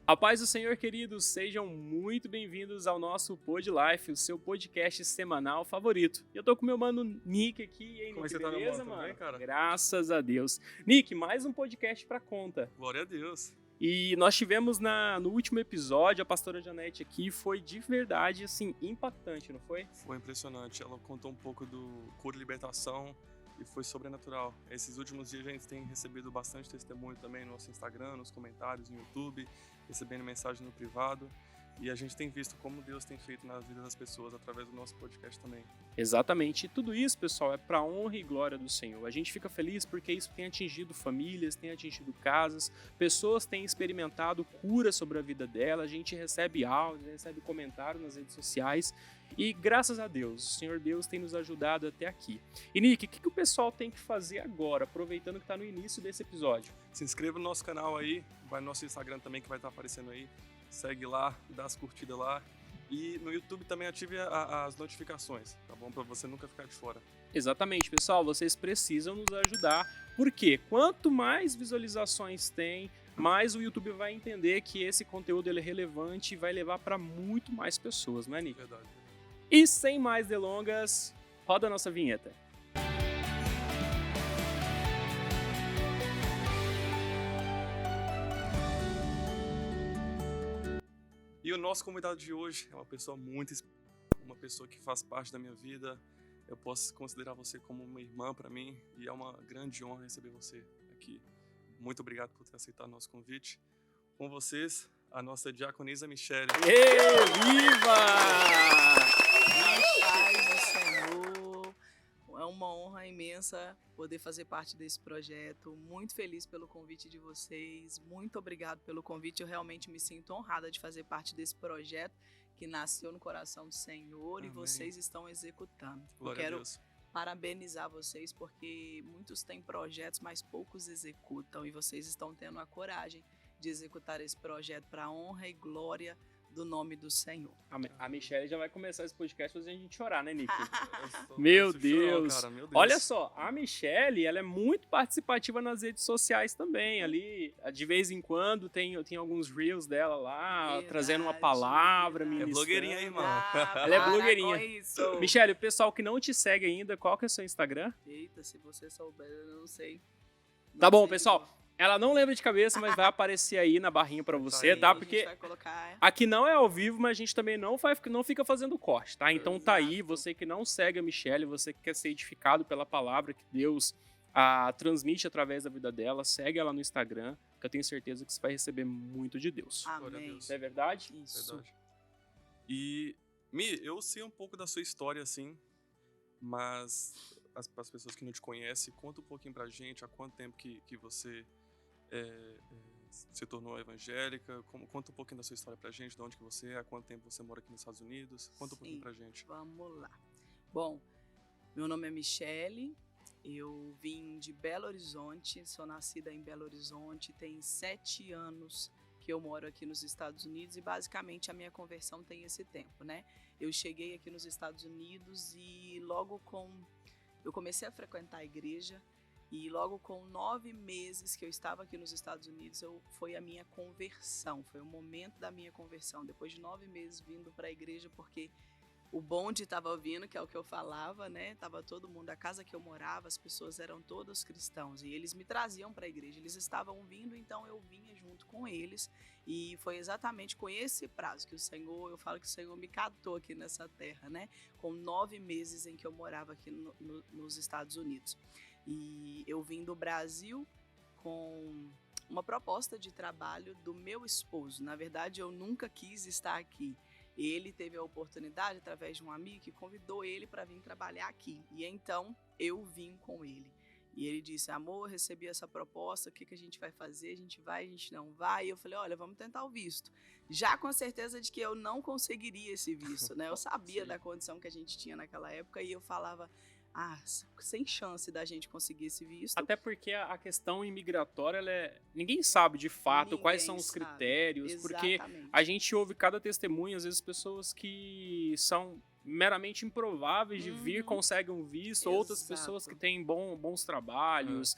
A paz do Senhor, queridos, sejam muito bem-vindos ao nosso Pod Life, o seu podcast semanal favorito. Eu tô com meu mano Nick aqui, e aí, Como Nick, você tá, beleza, meu mano? Tudo mano? bem, cara? Graças a Deus. Nick, mais um podcast pra conta. Glória a Deus. E nós tivemos no último episódio, a pastora Janete aqui, foi de verdade, assim, impactante, não foi? Foi impressionante. Ela contou um pouco do cura e libertação e foi sobrenatural. Esses últimos dias a gente tem recebido bastante testemunho também no nosso Instagram, nos comentários, no YouTube, recebendo mensagem no privado. E a gente tem visto como Deus tem feito na vida das pessoas através do nosso podcast também. Exatamente. E tudo isso, pessoal, é para honra e glória do Senhor. A gente fica feliz porque isso tem atingido famílias, tem atingido casas, pessoas têm experimentado cura sobre a vida dela, a gente recebe áudios, recebe comentários nas redes sociais e graças a Deus, o Senhor Deus tem nos ajudado até aqui. E Nick, o que o pessoal tem que fazer agora, aproveitando que está no início desse episódio? Se inscreva no nosso canal aí, vai no nosso Instagram também que vai estar aparecendo aí. Segue lá, dá as curtidas lá. E no YouTube também ative as notificações, tá bom? Pra você nunca ficar de fora. Exatamente, pessoal, vocês precisam nos ajudar, porque quanto mais visualizações tem, mais o YouTube vai entender que esse conteúdo ele é relevante e vai levar para muito mais pessoas, não é, Nick? Verdade. E sem mais delongas, roda a nossa vinheta. E o nosso convidado de hoje é uma pessoa muito especial, uma pessoa que faz parte da minha vida. Eu posso considerar você como uma irmã para mim e é uma grande honra receber você aqui. Muito obrigado por ter aceitado o nosso convite. Com vocês, a nossa diaconisa Michele. Viva! Paz do Senhor. É uma honra imensa poder fazer parte desse projeto. Muito feliz pelo convite de vocês. Muito obrigado pelo convite. Eu realmente me sinto honrada de fazer parte desse projeto que nasceu no coração do Senhor. Amém. E vocês estão executando. Glória Eu quero a Deus. parabenizar vocês porque muitos têm projetos, mas poucos executam. E vocês estão tendo a coragem de executar esse projeto para a honra e glória do nome do Senhor. A Michelle já vai começar esse podcast fazendo a gente chorar, né, Nick? Eu Meu preciso chorar, Deus. cara, meu Deus. Olha só, a Michelle, ela é muito participativa nas redes sociais também. Ali, de vez em quando, tem alguns reels dela lá, Verdade, trazendo uma palavra, verdade. ministrando. blogueirinha aí, irmão. Ela é para blogueirinha. com isso. Michelle, o pessoal que não te segue ainda, qual que é o seu Instagram? Eita, se você souber, eu não sei. Tá Não bom, sei, pessoal. Ela não lembra de cabeça, mas vai aparecer aí na barrinha pra você, aí. tá? A Porque gente vai colocar. aqui não é ao vivo, mas a gente também não fica fazendo corte, tá? Então tá aí, Exato. você que não segue a Michelle, você que quer ser edificado pela palavra que Deus transmite através da vida dela, segue ela no Instagram, que eu tenho certeza que você vai receber muito de Deus. Glória a Amém. Deus. Não é verdade? Isso. Verdade. E, Mi, eu sei um pouco da sua história, assim, mas para as pessoas que não te conhecem, conta um pouquinho pra gente há quanto tempo que você se tornou evangélica. Conta um pouquinho da sua história pra gente, de onde que você é, há quanto tempo você mora aqui nos Estados Unidos. Conta um pouquinho Sim. pra gente. Vamos lá. Bom, meu nome é Michele, eu vim de Belo Horizonte, sou nascida em Belo Horizonte, tem 7 anos que eu moro aqui nos Estados Unidos e basicamente a minha conversão tem esse tempo, né? Eu cheguei aqui nos Estados Unidos e eu comecei a frequentar a igreja e logo com 9 meses que eu estava aqui nos Estados Unidos, foi a minha conversão, foi o momento da minha conversão, depois de 9 meses vindo para a igreja porque o bonde estava vindo, que é o que eu falava, né? Tava todo mundo, a casa que eu morava, as pessoas eram todos cristãos e eles me traziam para a igreja. Eles estavam vindo, então eu vinha junto com eles e foi exatamente com esse prazo que eu falo que o Senhor me catou aqui nessa terra, né? Com 9 meses em que eu morava aqui nos Estados Unidos. E eu vim do Brasil com uma proposta de trabalho do meu esposo. Na verdade, eu nunca quis estar aqui. Ele teve a oportunidade, através de um amigo, que convidou ele para vir trabalhar aqui. E então, eu vim com ele. E ele disse, amor, recebi essa proposta, o que a gente vai fazer? A gente vai, a gente não vai? E eu falei, olha, vamos tentar o visto. Já com certeza de que eu não conseguiria esse visto, né? Eu sabia Sim. da condição que a gente tinha naquela época e eu falava, sem chance da gente conseguir esse visto. Até porque a questão imigratória, ninguém sabe de fato quais são Ninguém os sabe. critérios, porque Exatamente. a gente ouve cada testemunho, às vezes pessoas que são meramente improváveis de vir, conseguem um visto, outras Exato. pessoas que têm bons trabalhos,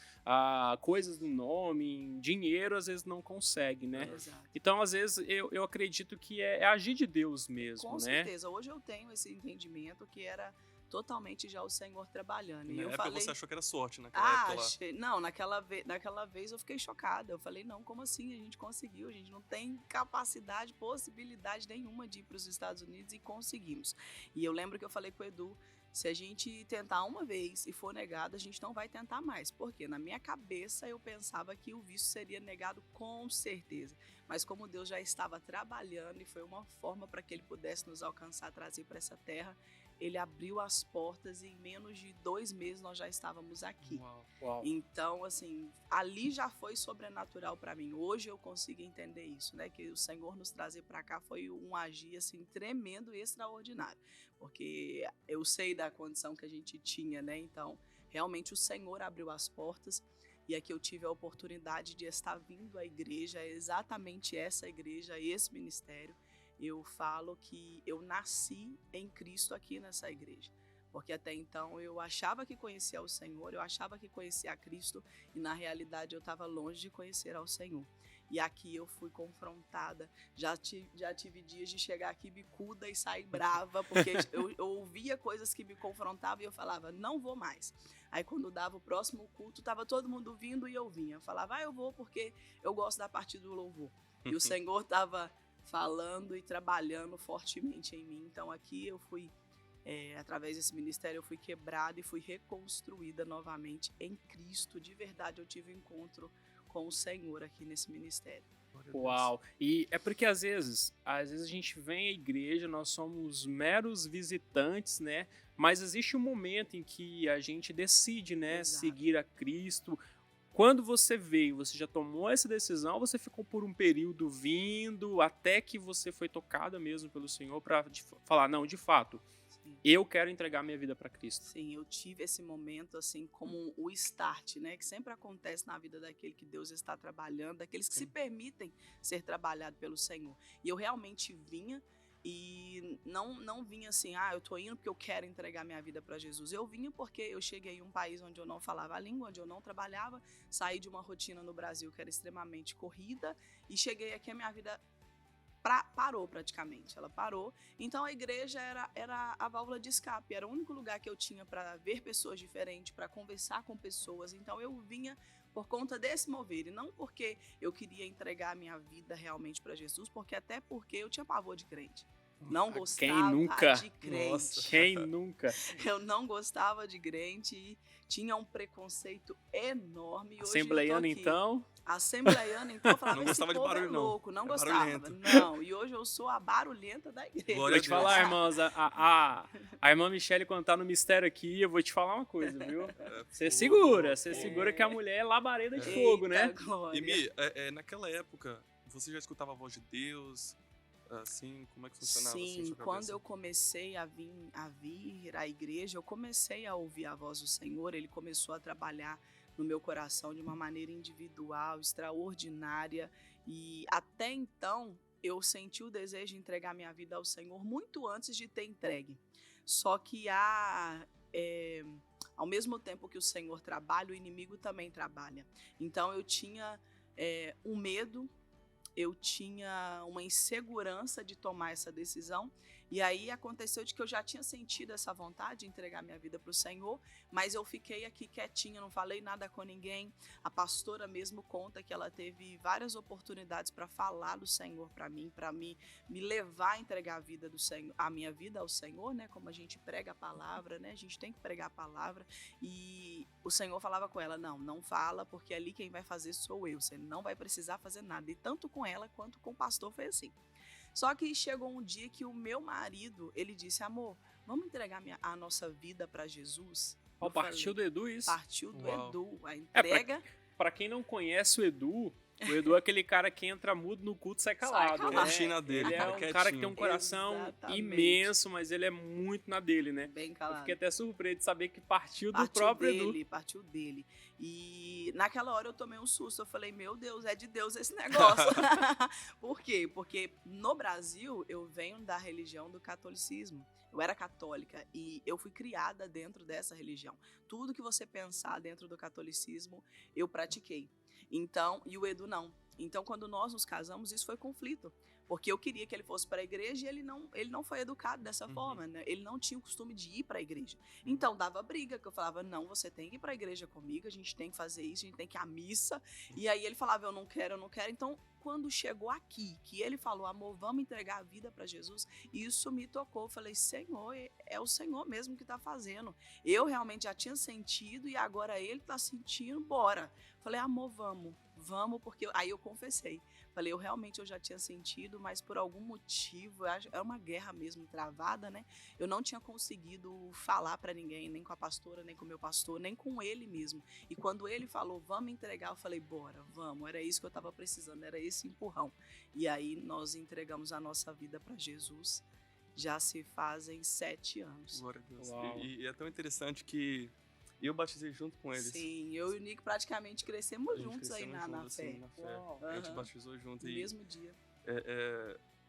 coisas no nome, dinheiro, às vezes não conseguem, né? Exato. Então, às vezes, eu acredito que é agir de Deus mesmo, Com né? certeza. Hoje eu tenho esse entendimento que era totalmente já o Senhor trabalhando. E Na eu época falei, você achou que era sorte naquela época lá. não, naquela vez eu fiquei chocada. Eu falei, não, como assim? A gente conseguiu, a gente não tem capacidade, possibilidade nenhuma de ir para os Estados Unidos e conseguimos. E eu lembro que eu falei com o Edu, se a gente tentar uma vez e for negado, a gente não vai tentar mais. Porque na minha cabeça eu pensava que o visto seria negado com certeza. Mas como Deus já estava trabalhando e foi uma forma para que Ele pudesse nos alcançar, trazer para essa terra, Ele abriu as portas e em menos de 2 meses nós já estávamos aqui. Uau. Então, assim, ali já foi sobrenatural para mim. Hoje eu consigo entender isso, né? Que o Senhor nos trazer para cá foi um agir, assim, tremendo e extraordinário. Porque eu sei da condição que a gente tinha, né? Então, realmente o Senhor abriu as portas. E aqui eu tive a oportunidade de estar vindo à igreja, exatamente essa igreja, esse ministério. Eu falo que eu nasci em Cristo aqui nessa igreja. Porque até então eu achava que conhecia o Senhor, eu achava que conhecia a Cristo e na realidade eu estava longe de conhecer ao Senhor. E aqui eu fui confrontada, já tive dias de chegar aqui bicuda e sair brava, porque eu ouvia coisas que me confrontavam e eu falava, não vou mais. Aí quando dava o próximo culto, estava todo mundo vindo e eu vinha. Eu falava, eu vou porque eu gosto da parte do louvor. E o Senhor estava falando e trabalhando fortemente em mim. Então aqui eu fui, através desse ministério, eu fui quebrada e fui reconstruída novamente em Cristo. De verdade, eu tive um encontro com o Senhor aqui nesse ministério. Uau! E é porque às vezes a gente vem à igreja, nós somos meros visitantes, né? Mas existe um momento em que a gente decide, né, Exato. seguir a Cristo. Quando você veio, você já tomou essa decisão, você ficou por um período vindo, até que você foi tocada mesmo pelo Senhor para falar, não, de fato, Sim. eu quero entregar minha vida para Cristo. Sim, eu tive esse momento assim como o start, né, que sempre acontece na vida daquele que Deus está trabalhando, daqueles que se permitem ser trabalhados pelo Senhor. E eu realmente vinha e não vinha assim, eu tô indo porque eu quero entregar minha vida para Jesus. Eu vinha porque eu cheguei em um país onde eu não falava a língua, onde eu não trabalhava, saí de uma rotina no Brasil que era extremamente corrida e cheguei aqui, a minha vida parou praticamente, ela parou. Então a igreja era a válvula de escape, era o único lugar que eu tinha para ver pessoas diferentes, para conversar com pessoas. Então eu vinha por conta desse mover, e não porque eu queria entregar a minha vida realmente para Jesus, até porque eu tinha pavor de crente. Não gostava Quem nunca? de crente. Nossa. Quem nunca? Eu não gostava de crente e tinha um preconceito enorme. E hoje Assembleiano, eu tô aqui. então? Assembleiana, então, eu falava, Não esse gostava de povo barulho, é não. louco, não É gostava. barulhento. Não, e hoje eu sou a barulhenta da igreja. Glória Vou te a Deus. falar, irmãos, a irmã Michele, quando tá no mistério aqui, eu vou te falar uma coisa, viu? Você segura que a mulher é labareda de fogo, né? Eita, glória. E Mi, naquela época, você já escutava a voz de Deus? Assim, como é que funcionava? assim, Sim, sua quando cabeça? eu comecei a vir à igreja, eu comecei a ouvir a voz do Senhor, Ele começou a trabalhar no meu coração de uma maneira individual, extraordinária, e até então eu senti o desejo de entregar minha vida ao Senhor muito antes de ter entregue. Só que ao mesmo tempo que o Senhor trabalha, o inimigo também trabalha. Então eu tinha um medo, eu tinha uma insegurança de tomar essa decisão. E aí aconteceu de que eu já tinha sentido essa vontade de entregar minha vida para o Senhor, mas eu fiquei aqui quietinha, não falei nada com ninguém. A pastora mesmo conta que ela teve várias oportunidades para falar do Senhor para mim, me levar a entregar a vida do Senhor, a minha vida ao Senhor, né? Como a gente prega a palavra, né? A gente tem que pregar a palavra. E o Senhor falava com ela, não fala, porque ali quem vai fazer sou eu. Você não vai precisar fazer nada. E tanto com ela quanto com o pastor foi assim. Só que chegou um dia que o meu marido, ele disse, amor, vamos entregar a nossa vida para Jesus? Partiu do Edu isso? Partiu do Uau. Edu, a entrega. Para quem não conhece o Edu, O Edu é aquele cara que entra mudo no culto e sai calado, calado. né? Quietinho dele, Ele é um quietinho. cara que tem um coração Exatamente. imenso, mas ele é muito na dele, né? Bem Eu calado. fiquei até surpreso de saber que partiu do Partiu próprio Edu. partiu dele. E naquela hora eu tomei um susto. Eu falei, meu Deus, é de Deus esse negócio. Por quê? Porque no Brasil eu venho da religião do catolicismo. Eu era católica e eu fui criada dentro dessa religião. Tudo que você pensar dentro do catolicismo, eu pratiquei. Então, e o Edu não. Então, quando nós nos casamos, isso foi conflito. Porque eu queria que ele fosse para a igreja e ele não foi educado dessa forma, né? Ele não tinha o costume de ir para a igreja. Então, dava briga, que eu falava, não, você tem que ir para a igreja comigo, a gente tem que fazer isso, a gente tem que ir à missa. E aí ele falava, eu não quero, eu não quero. Então, quando chegou aqui, que ele falou, amor, vamos entregar a vida para Jesus, isso me tocou. Eu falei, Senhor, é o Senhor mesmo que está fazendo. Eu realmente já tinha sentido e agora ele está sentindo, bora. Falei, amor, vamos, porque aí eu confessei. Falei, eu já tinha sentido, mas por algum motivo, é uma guerra mesmo travada, né? Eu não tinha conseguido falar para ninguém, nem com a pastora, nem com o meu pastor, nem com ele mesmo. E quando ele falou, vamos entregar, eu falei, bora, vamos. Era isso que eu estava precisando, era esse empurrão. E aí nós entregamos a nossa vida para Jesus. Já se fazem 7 anos. Glória a Deus. Uau. E é tão interessante que eu batizei junto com eles. Sim, eu e o Nick praticamente crescemos A gente juntos aí crescemos na juntos, fé. assim, na fé. Uau. A gente Aham. batizou junto No e mesmo dia.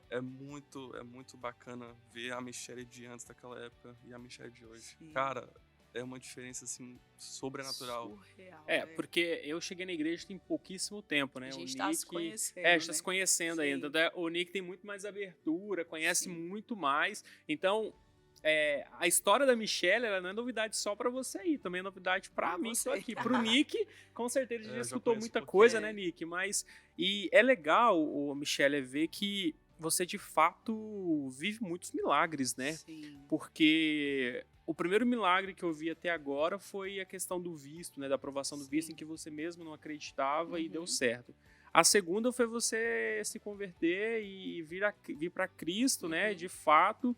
é muito bacana ver a Michelle de antes daquela época e a Michelle de hoje. Sim. Cara, é uma diferença assim sobrenatural. Surreal. Porque eu cheguei na igreja tem pouquíssimo tempo, né? A gente o está Nick, se conhecendo. a gente tá né? se conhecendo Sim. ainda. O Nick tem muito mais abertura, conhece Sim. muito mais. Então, a história da Michelle, ela não é novidade só pra você aí, também é novidade pra Pra mim que tô você. aqui. Pro Nick, com certeza ele já Já escutou conheço muita um coisa, pouquinho. né, Nick? E é legal, Michelle, ver que você de fato vive muitos milagres, né? Sim. Porque o primeiro milagre que eu vi até agora foi a questão do visto, né? Da aprovação do visto, Sim. em que você mesmo não acreditava e Uhum. deu certo. A segunda foi você se converter e vir para Cristo, né? Uhum. De fato.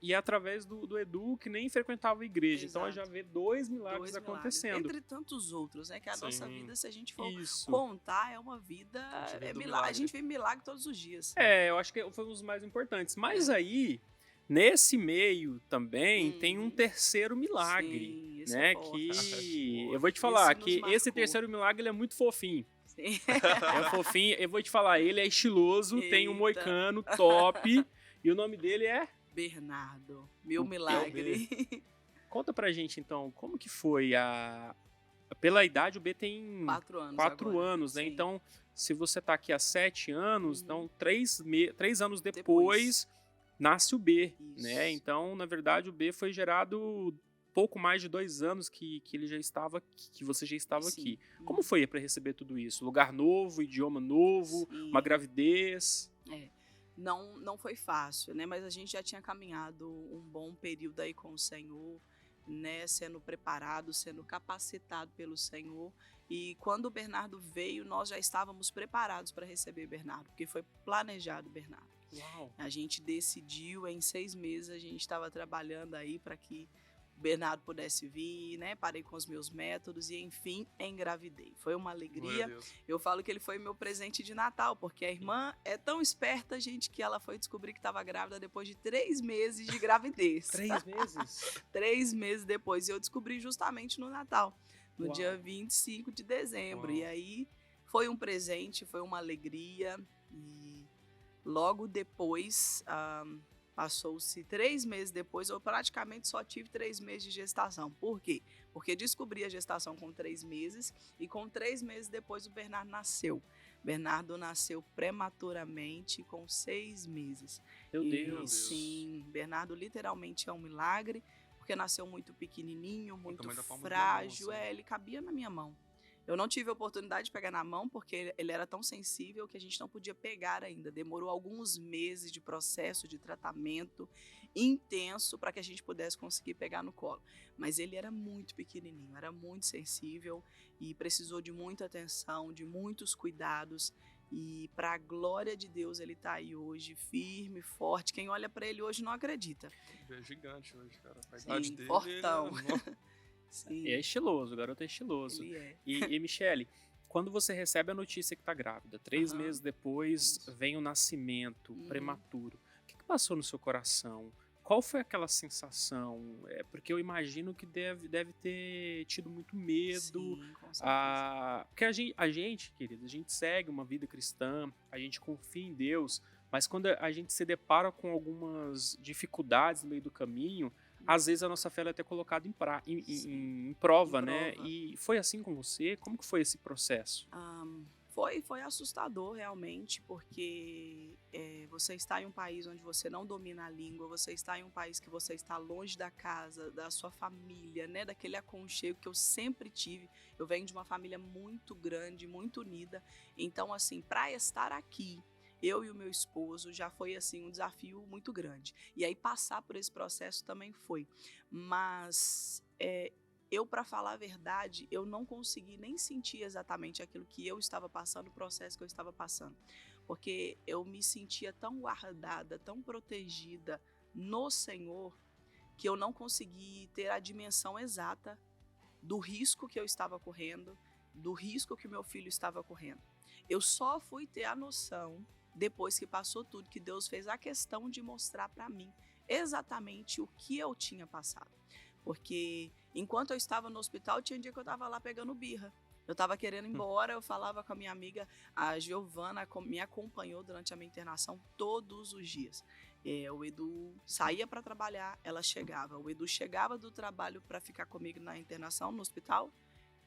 E através do Edu, que nem frequentava a igreja. Então, a Exato. já vê 2 milagres 2 acontecendo. Entre tantos outros, né? Que a nossa Sim. vida, se a gente for Isso. contar, é uma vida. A gente vê do A milagre. gente vê milagre todos os dias. Eu acho que foi um dos mais importantes. Mas aí, nesse meio também, tem um Uhum. terceiro milagre. Sim, esse Né, é forte. que eu vou te falar Esse nos que esse marcou. terceiro milagre ele é muito fofinho. Sim. É fofinho, eu vou te falar, ele é estiloso, tem um Eita. moicano top e o nome dele é. Bernardo, meu O milagre. Conta pra gente então, como que foi pela idade o B tem 4 anos. 4 agora. anos, né? Sim. Então, se você tá aqui há 7 anos, Uhum. então 3 anos depois nasce o B, Isso. né? Então, na verdade, o B foi gerado pouco mais de 2 anos que ele já estava aqui, que você já estava Sim. aqui. Como foi para receber tudo isso? Lugar novo, idioma novo, Sim. uma gravidez? Não foi fácil, né? Mas a gente já tinha caminhado um bom período aí com o Senhor, né? Sendo preparado, sendo capacitado pelo Senhor. E quando o Bernardo veio, nós já estávamos preparados para receber Bernardo, porque foi planejado Bernardo. Uau! A gente decidiu, em 6 meses, a gente estava trabalhando aí para que o Bernardo pudesse vir, né? Parei com os meus métodos e, enfim, engravidei. Foi uma Glória alegria. a Deus. Eu falo que ele foi meu presente de Natal, porque a irmã é tão esperta, gente, que ela foi descobrir que estava grávida depois de 3 meses de gravidez. 3 meses? 3 meses depois. E eu descobri justamente no Natal, no Uau. dia 25 de dezembro. Uau. E aí foi um presente, foi uma alegria. E logo depois, passou-se 3 meses depois, eu praticamente só tive 3 meses de gestação. Por quê? Porque descobri a gestação com 3 meses e com 3 meses depois o Bernardo nasceu. Bernardo nasceu prematuramente com 6 meses. Meu E, Deus. sim, Bernardo literalmente é um milagre, porque nasceu muito pequenininho, muito tamanho da palma da minha frágil. mão, assim. Ele cabia na minha mão. Eu não tive a oportunidade de pegar na mão, porque ele era tão sensível que a gente não podia pegar ainda. Demorou alguns meses de processo de tratamento intenso para que a gente pudesse conseguir pegar no colo. Mas ele era muito pequenininho, era muito sensível e precisou de muita atenção, de muitos cuidados. E para a glória de Deus, ele está aí hoje, firme, forte. Quem olha para ele hoje não acredita. Ele é gigante hoje, cara. A Sim, idade dele. fortão. Ele Sim, É estiloso, o garoto é estiloso. ele é. E Michele, quando você recebe a notícia que tá grávida, 3 Aham. meses depois Isso. vem o nascimento Uhum. prematuro. O que passou no seu coração? Qual foi aquela sensação? Porque eu imagino que deve ter tido muito medo. Sim, com certeza. Porque querido, a gente segue uma vida cristã, a gente confia em Deus, mas quando a gente se depara com algumas dificuldades no meio do caminho, às vezes a nossa fé ela é até colocada Sim, em prova, em né? prova. E foi assim com você? Como que foi esse processo? Foi assustador realmente, porque você está em um país onde você não domina a língua, você está em um país que você está longe da casa, da sua família, né, daquele aconchego que eu sempre tive. Eu venho de uma família muito grande, muito unida, então assim, para estar aqui, eu e o meu esposo já foi assim um desafio muito grande. E aí passar por esse processo também foi, mas eu, para falar a verdade, eu não consegui nem sentir exatamente aquilo que eu estava passando, o processo que eu estava passando. Porque eu me sentia tão guardada, tão protegida no Senhor, que eu não consegui ter a dimensão exata do risco que eu estava correndo, do risco que o meu filho estava correndo. Eu só fui ter a noção, depois que passou tudo, que Deus fez a questão de mostrar para mim exatamente o que eu tinha passado. Porque enquanto eu estava no hospital, tinha um dia que eu estava lá pegando birra. Eu estava querendo ir embora, eu falava com a minha amiga, a Giovana, me acompanhou durante a minha internação todos os dias. O Edu saía para trabalhar, ela chegava. O Edu chegava do trabalho para ficar comigo na internação, no hospital,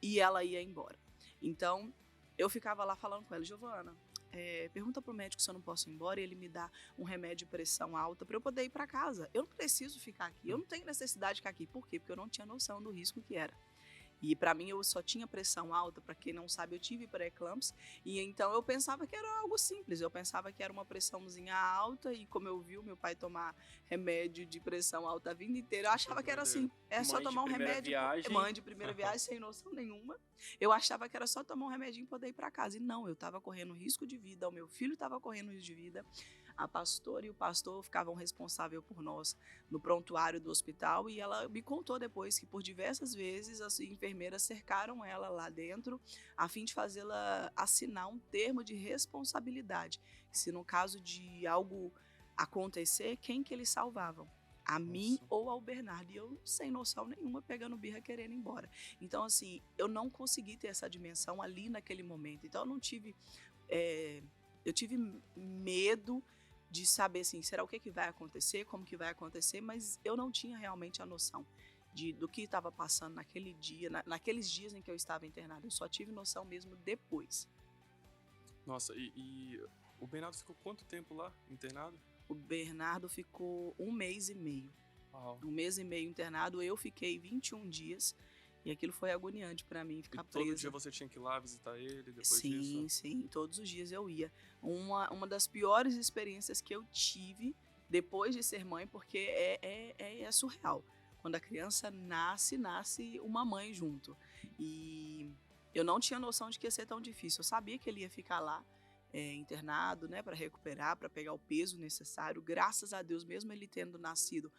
e ela ia embora. Então, eu ficava lá falando com ela, Giovana, pergunta pro médico se eu não posso ir embora e ele me dá um remédio de pressão alta para eu poder ir para casa. Eu não preciso ficar aqui, eu não tenho necessidade de ficar aqui. Por quê? Porque eu não tinha noção do risco que era. E para mim eu só tinha pressão alta, para quem não sabe eu tive pré-eclâmpsia, e então eu pensava que era algo simples, eu pensava que era uma pressãozinha alta e como eu vi o meu pai tomar remédio de pressão alta a vida inteira, eu achava que era assim, só Mãe de tomar um primeira remédio, viagem. mãe de primeira viagem sem noção nenhuma, eu achava que era só tomar um remedinho e poder ir para casa, e não, eu estava correndo risco de vida, o meu filho estava correndo risco de vida, a pastora e o pastor ficavam responsáveis por nós no prontuário do hospital, e ela me contou depois que por diversas vezes as enfermeiras cercaram ela lá dentro a fim de fazê-la assinar um termo de responsabilidade, se no caso de algo acontecer, quem que eles salvavam? A mim ou ao Bernardo, e eu sem noção nenhuma pegando birra querendo ir embora. Então assim, eu não consegui ter essa dimensão ali naquele momento, então eu não tive, eu tive medo de saber assim, será o que vai acontecer, como que vai acontecer, mas eu não tinha realmente a noção do que estava passando naquele dia, naqueles dias em que eu estava internada. Eu só tive noção mesmo depois. Nossa, e o Bernardo ficou quanto tempo lá, internado? O Bernardo ficou 1 mês e meio. Uau. 1 mês e meio internado, eu fiquei 21 dias. E aquilo foi agoniante para mim, ficar presa. Todo dia você tinha que ir lá visitar ele depois sim, disso? Sim, todos os dias eu ia. Uma das piores experiências que eu tive depois de ser mãe, porque é surreal. Quando a criança nasce uma mãe junto. E eu não tinha noção de que ia ser tão difícil. Eu sabia que ele ia ficar lá, internado, né, para recuperar, para pegar o peso necessário. Graças a Deus, mesmo ele tendo nascido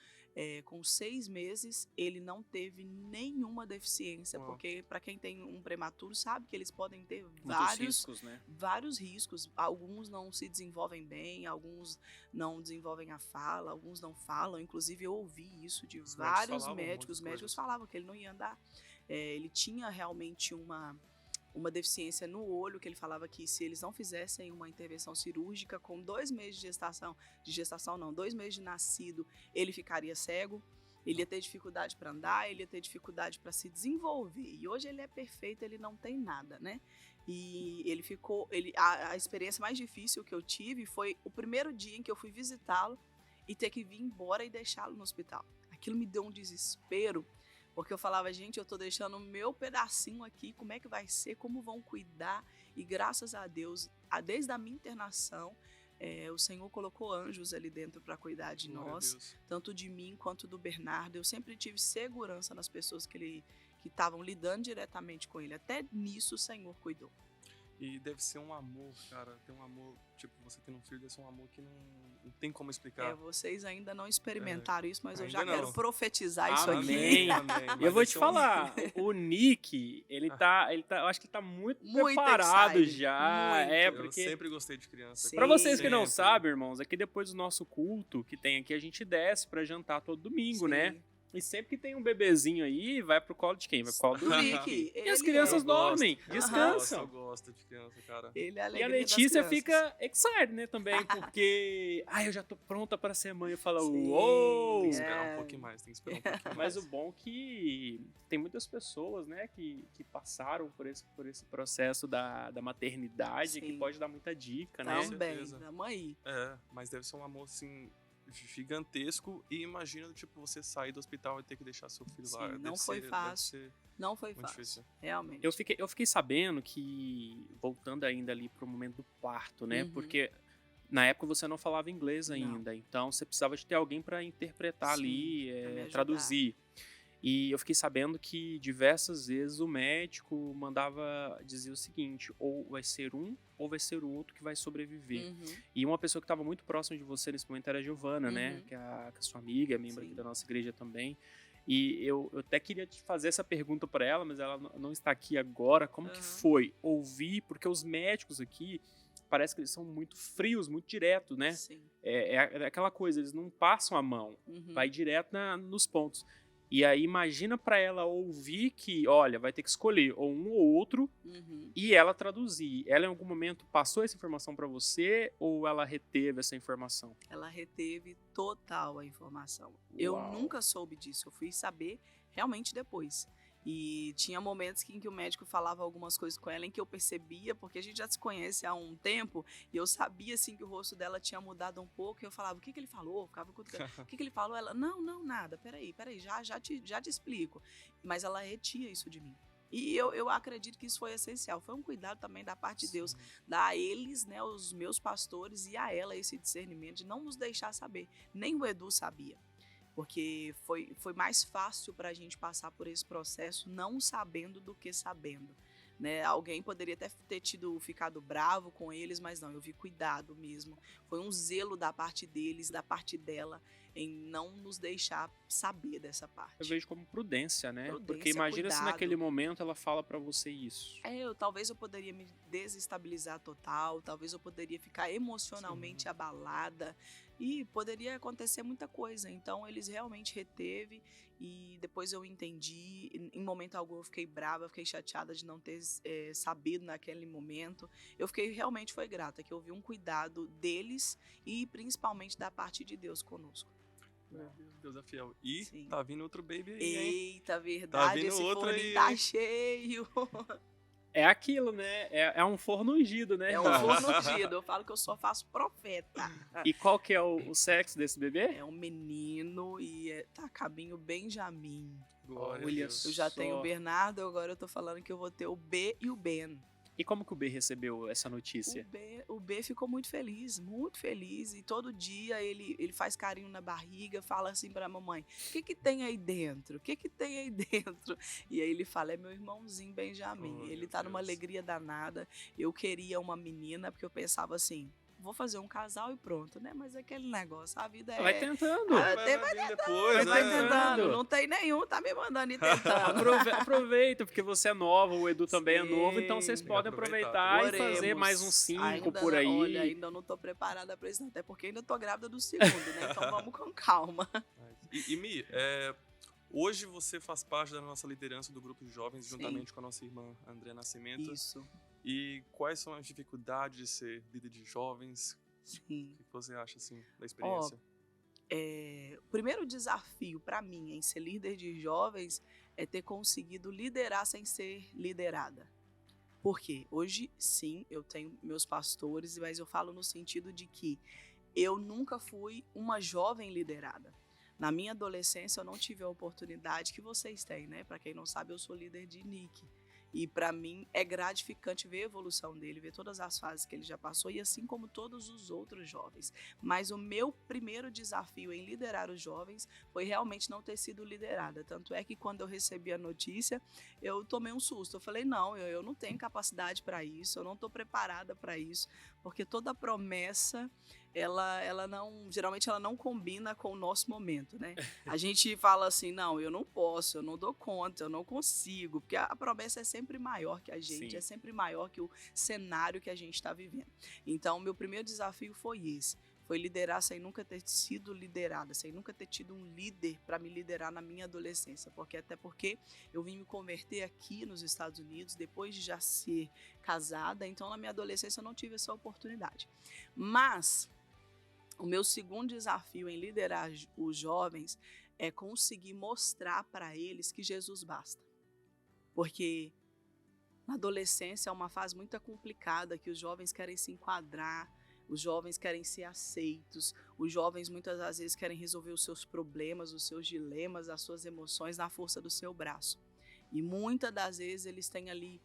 com 6 meses, ele não teve nenhuma deficiência, Uau. porque para quem tem um prematuro sabe que eles podem ter Muitos riscos, né? vários riscos. Alguns não se desenvolvem bem, alguns não desenvolvem a fala, alguns não falam. Inclusive eu ouvi isso de vários médicos. Os médicos falavam que ele não ia andar. Ele tinha realmente uma deficiência no olho, que ele falava que se eles não fizessem uma intervenção cirúrgica com 2 meses de gestação não, 2 meses de nascido, ele ficaria cego, ele ia ter dificuldade para andar, ele ia ter dificuldade para se desenvolver. E hoje ele é perfeito, ele não tem nada, né? E ele ficou, a experiência mais difícil que eu tive foi o primeiro dia em que eu fui visitá-lo e ter que vir embora e deixá-lo no hospital. Aquilo me deu um desespero, porque eu falava, gente, eu tô deixando o meu pedacinho aqui, como é que vai ser, como vão cuidar? E graças a Deus, desde a minha internação, o Senhor colocou anjos ali dentro para cuidar de nós, tanto de mim quanto do Bernardo. Eu sempre tive segurança nas pessoas que estavam lidando diretamente com ele. Até nisso o Senhor cuidou. E deve ser um amor, cara. Tem um amor, tipo, você tendo um filho deve ser um amor que não tem como explicar. Vocês ainda não experimentaram isso, mas eu Ainda já quero não. profetizar isso Amém. aqui. Amém. E eu vou te Mas falar, o Nick, ele tá, eu acho que ele tá muito Muito preparado excited, já. muito. É, eu porque sempre gostei de criança. Sim. pra vocês que não Sempre. sabem, irmãos, aqui depois do nosso culto que tem aqui, a gente desce pra jantar todo domingo, né? Sim. E sempre que tem um bebezinho aí, vai pro colo de quem? Vai pro colo do Do Nick. Nick. E as Ele crianças Eu gosto. dormem, Aham. descansam. Eu gosto de criança, cara. Ele é a E a alegria Letícia das crianças. fica excited, né, também, porque... Ai, eu já tô pronta pra ser mãe. Eu falo, Sim, uou! Tem que esperar É. um pouquinho mais, tem que esperar um pouquinho Mas mais. o bom é que tem muitas pessoas, né, que passaram por esse processo da maternidade, que Sim. pode dar muita dica, né? Também, certeza. tamo aí. Mas deve ser um amor, assim, gigantesco. E imagina, tipo, você sair do hospital e ter que deixar seu filho Sim, lá. não Deve foi ser- fácil. Deve ser Não foi muito fácil, difícil. realmente. Eu fiquei sabendo que, voltando ainda ali pro momento do parto, né, Uhum. porque na época você não falava inglês Não. ainda, então você precisava de ter alguém para interpretar Sim, ali, pra me ajudar. traduzir. E eu fiquei sabendo que diversas vezes o médico dizia o seguinte, ou vai ser um ou vai ser o outro que vai sobreviver. Uhum. E uma pessoa que estava muito próxima de você nesse momento era a Giovana, né? Uhum. Que é a sua amiga, membro aqui Sim. da nossa igreja também. E eu até queria te fazer essa pergunta para ela, mas ela não está aqui agora. Como que Aham. foi ouvir? Porque os médicos aqui, parece que eles são muito frios, muito diretos, né? Sim. É aquela coisa, eles não passam a mão, Uhum. vai direto nos pontos. E aí imagina para ela ouvir que, olha, vai ter que escolher ou um ou outro, Uhum. e ela traduzir. Ela em algum momento passou essa informação para você ou ela reteve essa informação? Ela reteve total a informação. Eu Uau. nunca soube disso, eu fui saber realmente depois. E tinha momentos em que o médico falava algumas coisas com ela em que eu percebia, porque a gente já se conhece há um tempo, e eu sabia assim que o rosto dela tinha mudado um pouco, e eu falava, o que ele falou? Eu ficava cutucando. O que ele falou? Ela, não, nada, peraí, já te explico. Mas ela retia isso de mim. E eu acredito que isso foi essencial. Foi um cuidado também da parte de Deus, dar a eles, né, os meus pastores, e a ela esse discernimento de não nos deixar saber. Nem o Edu sabia. Porque foi mais fácil para a gente passar por esse processo não sabendo do que sabendo. Né? Alguém poderia até ter ficado bravo com eles, mas não, eu vi cuidado mesmo. Foi um zelo da parte deles, da parte dela, em não nos deixar saber dessa parte. Eu vejo como prudência, né? Prudência, Porque imagina se cuidado. naquele momento ela fala pra você isso. Talvez eu poderia me desestabilizar total, talvez eu poderia ficar emocionalmente abalada e poderia acontecer muita coisa. Então eles realmente reteve e depois eu entendi. Em momento algum eu fiquei brava, eu fiquei chateada de não ter sabido naquele momento. Eu realmente foi grata, que eu vi um cuidado deles e principalmente da parte de Deus conosco. Meu Deus, Deus é fiel. E Sim. tá vindo outro baby aí, hein? Eita, verdade, vindo esse outro forninho aí, tá hein? cheio. É aquilo, né? É um forno ungido, né? É um forno ungido. Eu falo que eu só faço profeta. E qual que é o sexo desse bebê? É um menino e tá cabinho Benjamin. Glória a Olha Deus. Eu já Só. tenho o Bernardo, agora eu tô falando que eu vou ter o B e o Ben. E como que o B recebeu essa notícia? O B ficou muito feliz. E todo dia ele faz carinho na barriga, fala assim pra mamãe, o que tem aí dentro? O que tem aí dentro? E aí ele fala, é meu irmãozinho Benjamin. Oh, Ele meu tá numa Deus. alegria danada. Eu queria uma menina, porque eu pensava assim, vou fazer um casal e pronto, né? Mas aquele negócio, a vida é... Vai tentando. Ah, Vai vai vir depois, Vai né? tentando, não tem nenhum, tá me mandando ir tentando. Aproveita, porque você é nova, o Edu também é Sim. novo, então vocês Tem que podem aproveitar. aproveitar e fazer Oremos. mais uns 5 Ainda, por aí. Olha, ainda não tô preparada pra isso, não, até porque ainda tô grávida do segundo, né? Então vamos com calma. E Mi, hoje você faz parte da nossa liderança do grupo de jovens, Sim. juntamente com a nossa irmã André Nascimento. Isso, E quais são as dificuldades de ser líder de jovens? sim. O que você acha, assim, da experiência? O primeiro desafio para mim em ser líder de jovens é ter conseguido liderar sem ser liderada. Por quê? Hoje, sim, eu tenho meus pastores, mas eu falo no sentido de que eu nunca fui uma jovem liderada. Na minha adolescência, eu não tive a oportunidade que vocês têm, né? Para quem não sabe, eu sou líder de Nick. E para mim é gratificante ver a evolução dele, ver todas as fases que ele já passou, e assim como todos os outros jovens. Mas o meu primeiro desafio em liderar os jovens foi realmente não ter sido liderada. Tanto é que quando eu recebi a notícia, eu tomei um susto. Eu falei, não, eu não tenho capacidade para isso, eu não estou preparada para isso, porque toda promessa, ela não, geralmente ela não combina com o nosso momento, né? A gente fala assim, não, eu não posso, eu não dou conta, eu não consigo, porque a promessa é sempre maior que a gente, Sim. é sempre maior que o cenário que a gente está vivendo. Então, meu primeiro desafio foi esse, foi liderar sem nunca ter sido liderada, sem nunca ter tido um líder para me liderar na minha adolescência, até porque eu vim me converter aqui nos Estados Unidos depois de já ser casada, então na minha adolescência eu não tive essa oportunidade. Mas o meu segundo desafio em liderar os jovens é conseguir mostrar para eles que Jesus basta. Porque na adolescência é uma fase muito complicada, que os jovens querem se enquadrar, os jovens querem ser aceitos, os jovens muitas das vezes querem resolver os seus problemas, os seus dilemas, as suas emoções na força do seu braço. E muitas das vezes eles têm ali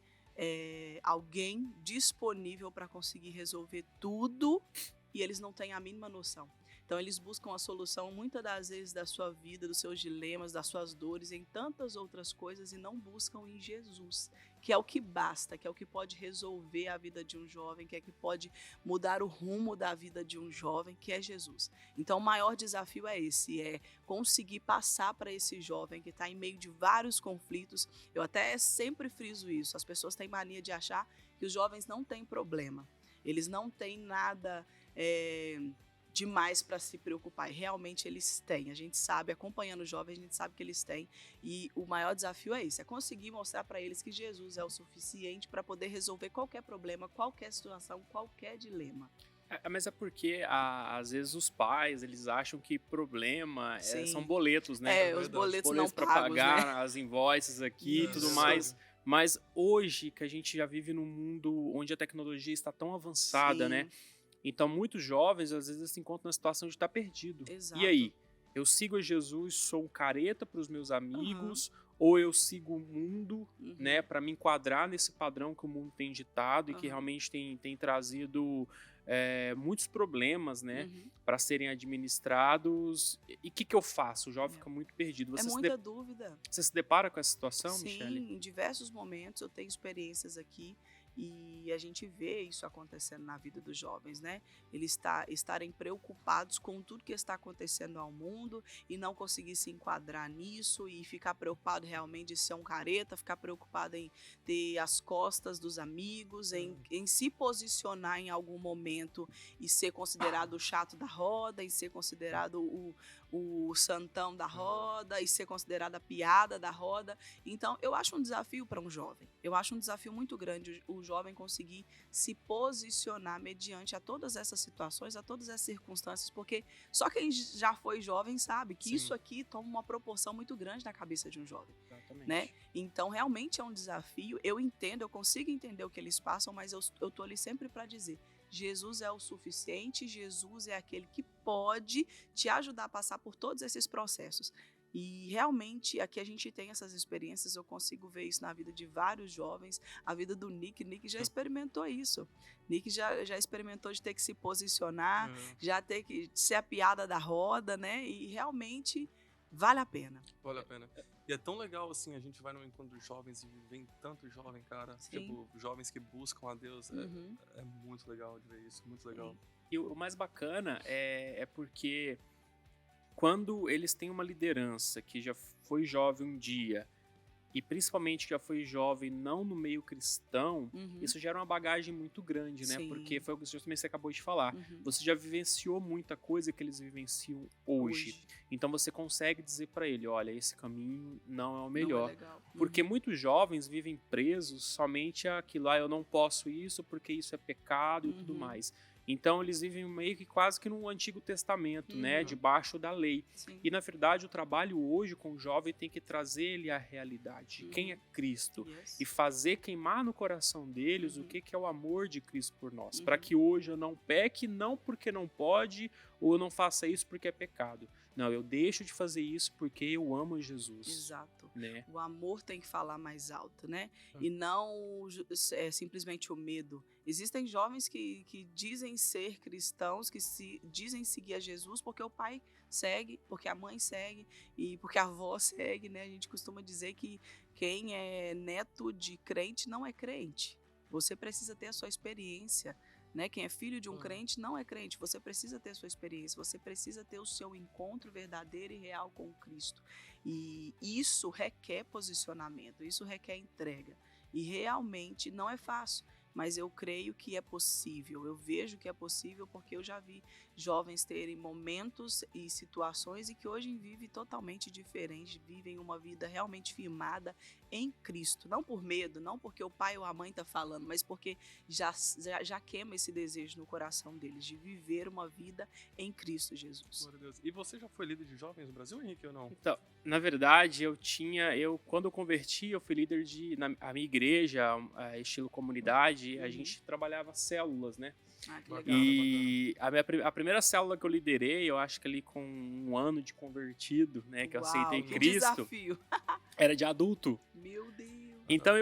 alguém disponível para conseguir resolver tudo, e eles não têm a mínima noção. Então eles buscam a solução muitas das vezes da sua vida, dos seus dilemas, das suas dores, em tantas outras coisas, e não buscam em Jesus, que é o que basta, que é o que pode resolver a vida de um jovem, que é o que pode mudar o rumo da vida de um jovem, que é Jesus. Então o maior desafio é esse, é conseguir passar para esse jovem que está em meio de vários conflitos. Eu até sempre friso isso, as pessoas têm mania de achar que os jovens não têm problema, eles não têm nada demais para se preocupar, e realmente eles têm, a gente sabe, acompanhando os jovens, a gente sabe que eles têm, e o maior desafio é esse, é conseguir mostrar para eles que Jesus é o suficiente para poder resolver qualquer problema, qualquer situação, qualquer dilema. Mas é porque, às vezes, os pais, eles acham que problema Sim. são boletos, né? Os boletos não para pagos, pagar, né? as invoices aqui e tudo Isso. mais. Mas hoje, que a gente já vive num mundo onde a tecnologia está tão avançada, Sim. né? Então, muitos jovens, às vezes, se encontram na situação de estar perdido. Exato. E aí? Eu sigo a Jesus, sou um careta para os meus amigos, ou eu sigo o mundo, né, para me enquadrar nesse padrão que o mundo tem ditado e que realmente tem trazido muitos problemas, né, para serem administrados. E o que eu faço? O jovem fica muito perdido. Muita dúvida. Você se depara com essa situação, Sim, Michele? em diversos momentos eu tenho experiências aqui, e a gente vê isso acontecendo na vida dos jovens, né? Eles estarem preocupados com tudo que está acontecendo ao mundo e não conseguir se enquadrar nisso, e ficar preocupado realmente de ser um careta, ficar preocupado em ter as costas dos amigos, em se posicionar em algum momento e ser considerado o chato da roda, e ser considerado o santão da roda, e ser considerado a piada da roda. Então, eu acho um desafio para um jovem. Eu acho um desafio muito grande o jovem conseguir se posicionar mediante a todas essas situações, a todas essas circunstâncias, porque só quem já foi jovem sabe que Sim. isso aqui toma uma proporção muito grande na cabeça de um jovem. Exatamente. Né? Então, realmente é um desafio. Eu entendo, eu consigo entender o que eles passam, mas eu tô ali sempre para dizer: Jesus é o suficiente, Jesus é aquele que pode te ajudar a passar por todos esses processos. E realmente aqui a gente tem essas experiências, eu consigo ver isso na vida de vários jovens, a vida do Nick já experimentou isso. Nick já experimentou de ter que se posicionar, já ter que ser a piada da roda, né? E realmente vale a pena. Vale a pena. E é tão legal, assim, a gente vai no encontro de jovens e vem tanto jovem, cara. Sim. Tipo, jovens que buscam a Deus. É muito legal de ver isso, muito legal. Sim. E o mais bacana é porque quando eles têm uma liderança que já foi jovem um dia, e principalmente já foi jovem não no meio cristão, isso gera uma bagagem muito grande, né? Sim. Porque foi o que você acabou de falar. Você já vivenciou muita coisa que eles vivenciam hoje. Então você consegue dizer para ele: olha, esse caminho não é o melhor. Não é legal. Porque muitos jovens vivem presos somente àquilo: eu não posso isso porque isso é pecado e tudo mais. Então eles vivem meio que quase que no Antigo Testamento, né, Uhum. debaixo da lei. Sim. E na verdade o trabalho hoje com o jovem tem que trazer ele à realidade, de quem é Cristo, Yes. e fazer queimar no coração deles o Uhum. que é o amor de Cristo por nós, Uhum. para que hoje eu não peque, não porque não pode, ou eu não faça isso porque é pecado. Não, eu deixo de fazer isso porque eu amo Jesus, Exato. né? O amor tem que falar mais alto, né? Hum. E não simplesmente o medo. Existem jovens que dizem ser cristãos, que dizem seguir a Jesus porque o pai segue, porque a mãe segue e porque a avó segue, né? A gente costuma dizer que quem é neto de crente não é crente. Você precisa ter a sua experiência, né? Quem é filho de um crente não é crente. Você precisa ter a sua experiência, você precisa ter o seu encontro verdadeiro e real com Cristo. E isso requer posicionamento, isso requer entrega. E realmente não é fácil, mas eu creio que é possível. Eu vejo que é possível porque eu já vi jovens terem momentos e situações e que hoje vivem totalmente diferentes, vivem uma vida realmente firmada em Cristo. Não por medo, não porque o pai ou a mãe está falando, mas porque já queima esse desejo no coração deles de viver uma vida em Cristo Jesus. Glória a Deus. E você já foi líder de jovens no Brasil, Henrique, ou não? Então, na verdade, quando eu converti, eu fui líder a minha igreja, estilo comunidade, a Uhum. gente trabalhava células, né? Ah, que Bacana. legal. E a primeira célula que eu liderei, eu acho que ali com 1 ano de convertido, né, que eu aceitei que Cristo, desafio. era de adulto. Meu Deus. Então,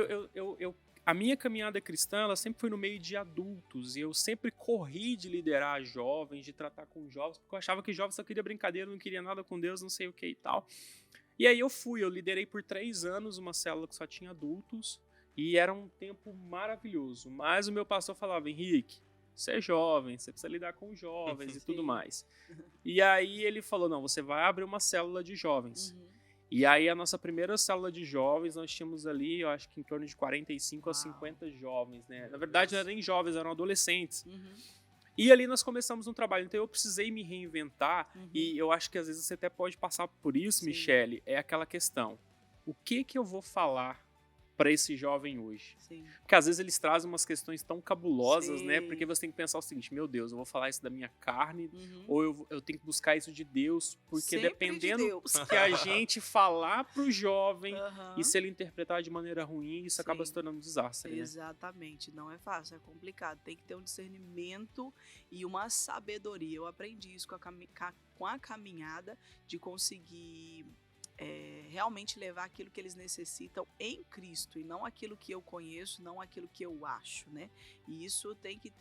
a minha caminhada cristã, ela sempre foi no meio de adultos, e eu sempre corri de liderar jovens, de tratar com jovens, porque eu achava que jovens só queria brincadeira, não queria nada com Deus, não sei o que e tal. E aí eu liderei por 3 anos uma célula que só tinha adultos, e era um tempo maravilhoso. Mas o meu pastor falava, Henrique, você é jovem, você precisa lidar com jovens e tudo Sim. mais. E aí ele falou, não, você vai abrir uma célula de jovens. Uhum. E aí a nossa primeira célula de jovens, nós tínhamos ali, eu acho que em torno de 45 a Uau. 50 jovens, né? Na verdade não eram nem jovens, eram adolescentes. Uhum. E ali nós começamos um trabalho, então eu precisei me reinventar, Uhum. e eu acho que às vezes você até pode passar por isso, Sim. Michele, é aquela questão, o que eu vou falar para esse jovem hoje? Sim. Porque às vezes eles trazem umas questões tão cabulosas, né? Sim. Porque você tem que pensar o seguinte, meu Deus, eu vou falar isso da minha carne, Uhum. ou eu tenho que buscar isso de Deus, porque Sempre de dependendo Deus. que a gente falar pro jovem, Aham. e se ele interpretar de maneira ruim, isso acaba Sim. se tornando um desastre, né? Exatamente, não é fácil, é complicado. Tem que ter um discernimento e uma sabedoria. Eu aprendi isso com a caminhada de conseguir realmente levar aquilo que eles necessitam em Cristo e não aquilo que eu conheço, não aquilo que eu acho, né? E isso tem que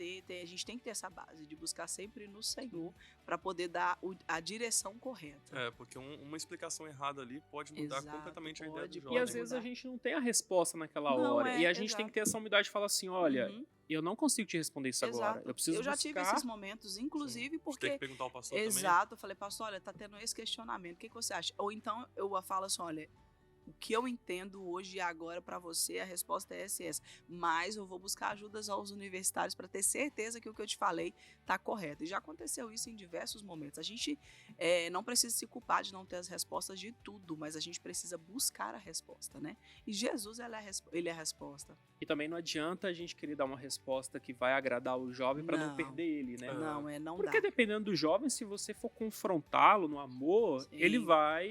a gente tem que ter essa base de buscar sempre no Senhor para poder dar a direção correta. É, porque uma explicação errada ali pode mudar Exato, completamente a ideia do pode, jovem. E às Pode vezes mudar. a gente não tem a resposta naquela Não, hora. E a gente exato. tem que ter essa humildade de falar assim, olha, Uhum. eu não consigo te responder isso agora. Exato. Eu preciso já buscar... tive esses momentos, inclusive Você tem porque que perguntar ao pastor exato, eu falei, pastor, olha, tá tendo esse questionamento, o que você acha? Ou então eu falo assim, olha, o que eu entendo hoje e agora para você, a resposta é essa e essa. Mas eu vou buscar ajudas aos universitários para ter certeza que o que eu te falei tá correto. E já aconteceu isso em diversos momentos. A gente não precisa se culpar de não ter as respostas de tudo, mas a gente precisa buscar a resposta, né? E Jesus, ele é a resposta. E também não adianta a gente querer dar uma resposta que vai agradar o jovem para não Não. perder ele, né? Não Porque dá. dependendo do jovem, se você for confrontá-lo no amor, Sim. ele vai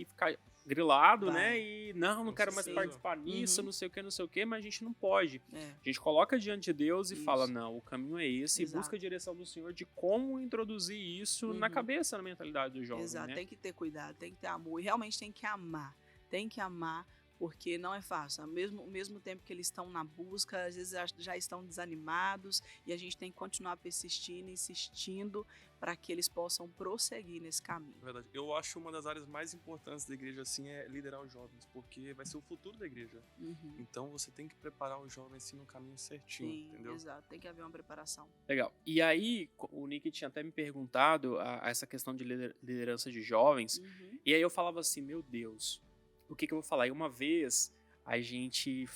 ficar grilado, Vai. né? E não Com quero mais certeza. participar nisso, Uhum. não sei o que, mas a gente não pode. É. A gente coloca diante de Deus e Isso. fala, não, o caminho é esse, Exato. e busca a direção do Senhor de como introduzir isso na Uhum. cabeça, na mentalidade do jovem, Exato, né? tem que ter cuidado, tem que ter amor e realmente tem que amar. Tem que amar porque não é fácil. Ao mesmo tempo que eles estão na busca, às vezes já estão desanimados e a gente tem que continuar persistindo, insistindo para que eles possam prosseguir nesse caminho. É verdade. Eu acho uma das áreas mais importantes da igreja assim é liderar os jovens, porque vai ser o futuro da igreja. Uhum. Então você tem que preparar os jovens assim no caminho certinho, Sim, entendeu? exato. Tem que haver uma preparação. Legal. E aí, o Nick tinha até me perguntado a essa questão de liderança de jovens, Uhum. e aí eu falava assim, meu Deus, o que eu vou falar? E uma vez a gente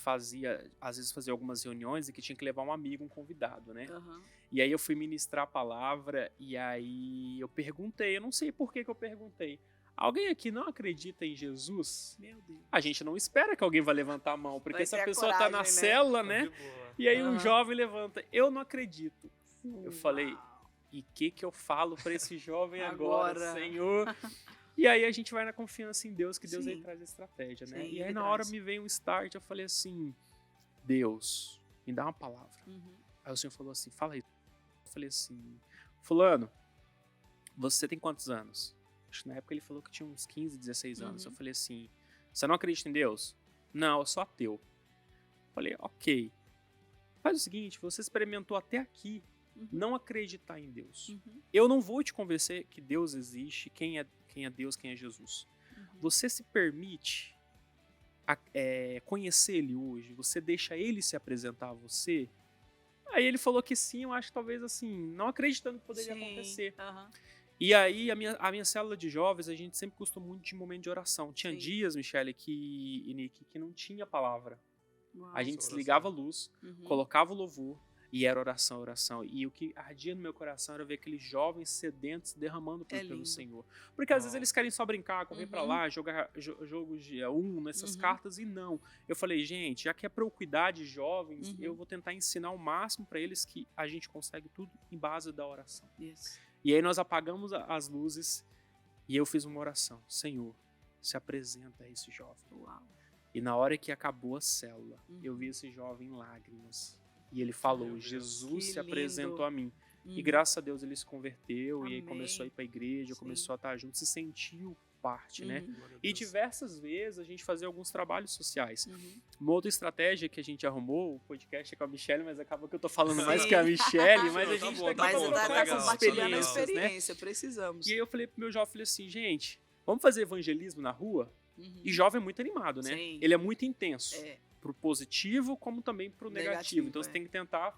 às vezes fazia algumas reuniões e que tinha que levar um amigo, um convidado, né? Uhum. E aí eu fui ministrar a palavra e aí eu perguntei, eu não sei por que eu perguntei, alguém aqui não acredita em Jesus? Meu Deus. A gente não espera que alguém vai levantar a mão, porque Vai se ter a a pessoa tá na coragem, né? célula, né? De boa. E aí um Aham. jovem levanta, eu não acredito. Eu falei, Uau. e o que eu falo para esse jovem agora, Agora. Senhor? E aí a gente vai na confiança em Deus, que Deus aí Sim. traz a estratégia, né? Sim, E aí ele na hora traz. me veio um start, eu falei assim, Deus, me dá uma palavra. Uhum. Aí o Senhor falou assim, fala aí. Eu falei assim, fulano, você tem quantos anos? Acho que na época ele falou que tinha uns 15, 16 anos. Uhum. Eu falei assim, você não acredita em Deus? Não, eu sou ateu. Eu falei, ok. Faz o seguinte, você experimentou até aqui Uhum. não acreditar em Deus. Uhum. Eu não vou te convencer que Deus existe, quem é Deus, quem é Jesus. Uhum. Você se permite conhecer Ele hoje? Você deixa Ele se apresentar a você? Aí ele falou que sim, eu acho que talvez assim, não acreditando que poderia Sim. acontecer. Aham. E aí, a minha célula de jovens, a gente sempre gostou muito de momento de oração. Tinha Sim. dias, Michele e Nick, que não tinha palavra. Uau. A gente Oração. desligava a luz, Uhum. colocava o louvor e era oração, oração. E o que ardia no meu coração era ver aqueles jovens sedentos derramando pelo lindo. Senhor. Porque às vezes Uau. eles querem só brincar, correr pra Uhum. lá, jogar jogos de nessas Uhum. cartas, e não. Eu falei, gente, já que é pra eu cuidar de jovens, Uhum. eu vou tentar ensinar o máximo pra eles que a gente consegue tudo em base da oração. Isso. E aí nós apagamos as luzes e eu fiz uma oração. Senhor, se apresenta a esse jovem. Uau. E na hora que acabou a célula, Uhum. eu vi esse jovem em lágrimas. E ele falou, Meu Deus. Jesus Que se apresentou lindo. a mim. E Uhum. graças a Deus ele se converteu e aí Amém. começou a ir pra igreja, Sim. começou a estar junto, se sentiu parte, né? Uhum. Glória a E Deus. diversas vezes a gente fazia alguns trabalhos sociais. Uhum. Uma outra estratégia que a gente arrumou, o podcast é com a Michelle, mas acaba que eu tô falando mais Sim. que a Michelle, mas a Não, tá gente bom, tá tá Mas aqui bom, pra tá, trocar tá legal, essas compartilhando a experiências, né? experiência, precisamos. E aí eu falei pro meu jovem, falei assim, gente, vamos fazer evangelismo na rua? Uhum. E jovem é muito animado, né? Sim. Ele é muito intenso. É. Pro positivo, como também pro negativo. Negativo, Então você é. tem que tentar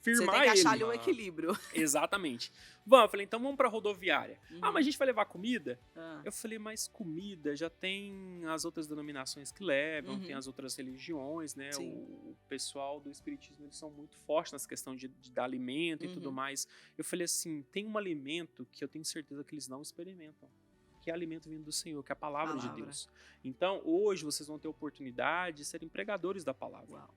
Você firmar tem que achar ele. ali o equilíbrio. Exatamente. Vamos, eu falei, então vamos pra rodoviária. Uhum. Ah, mas a gente vai levar comida? Ah. Eu falei, mas comida já tem as outras denominações que levam, Uhum. tem as outras religiões, né? Sim. O pessoal do espiritismo, eles são muito fortes nessa questão de dar alimento e tudo Uhum. mais. Eu falei assim, tem um alimento que eu tenho certeza que eles não experimentam. Que é alimento vindo do Senhor, que é a palavra de Palavra. Deus. Então, hoje, vocês vão ter oportunidade de serem pregadores da palavra. Uau.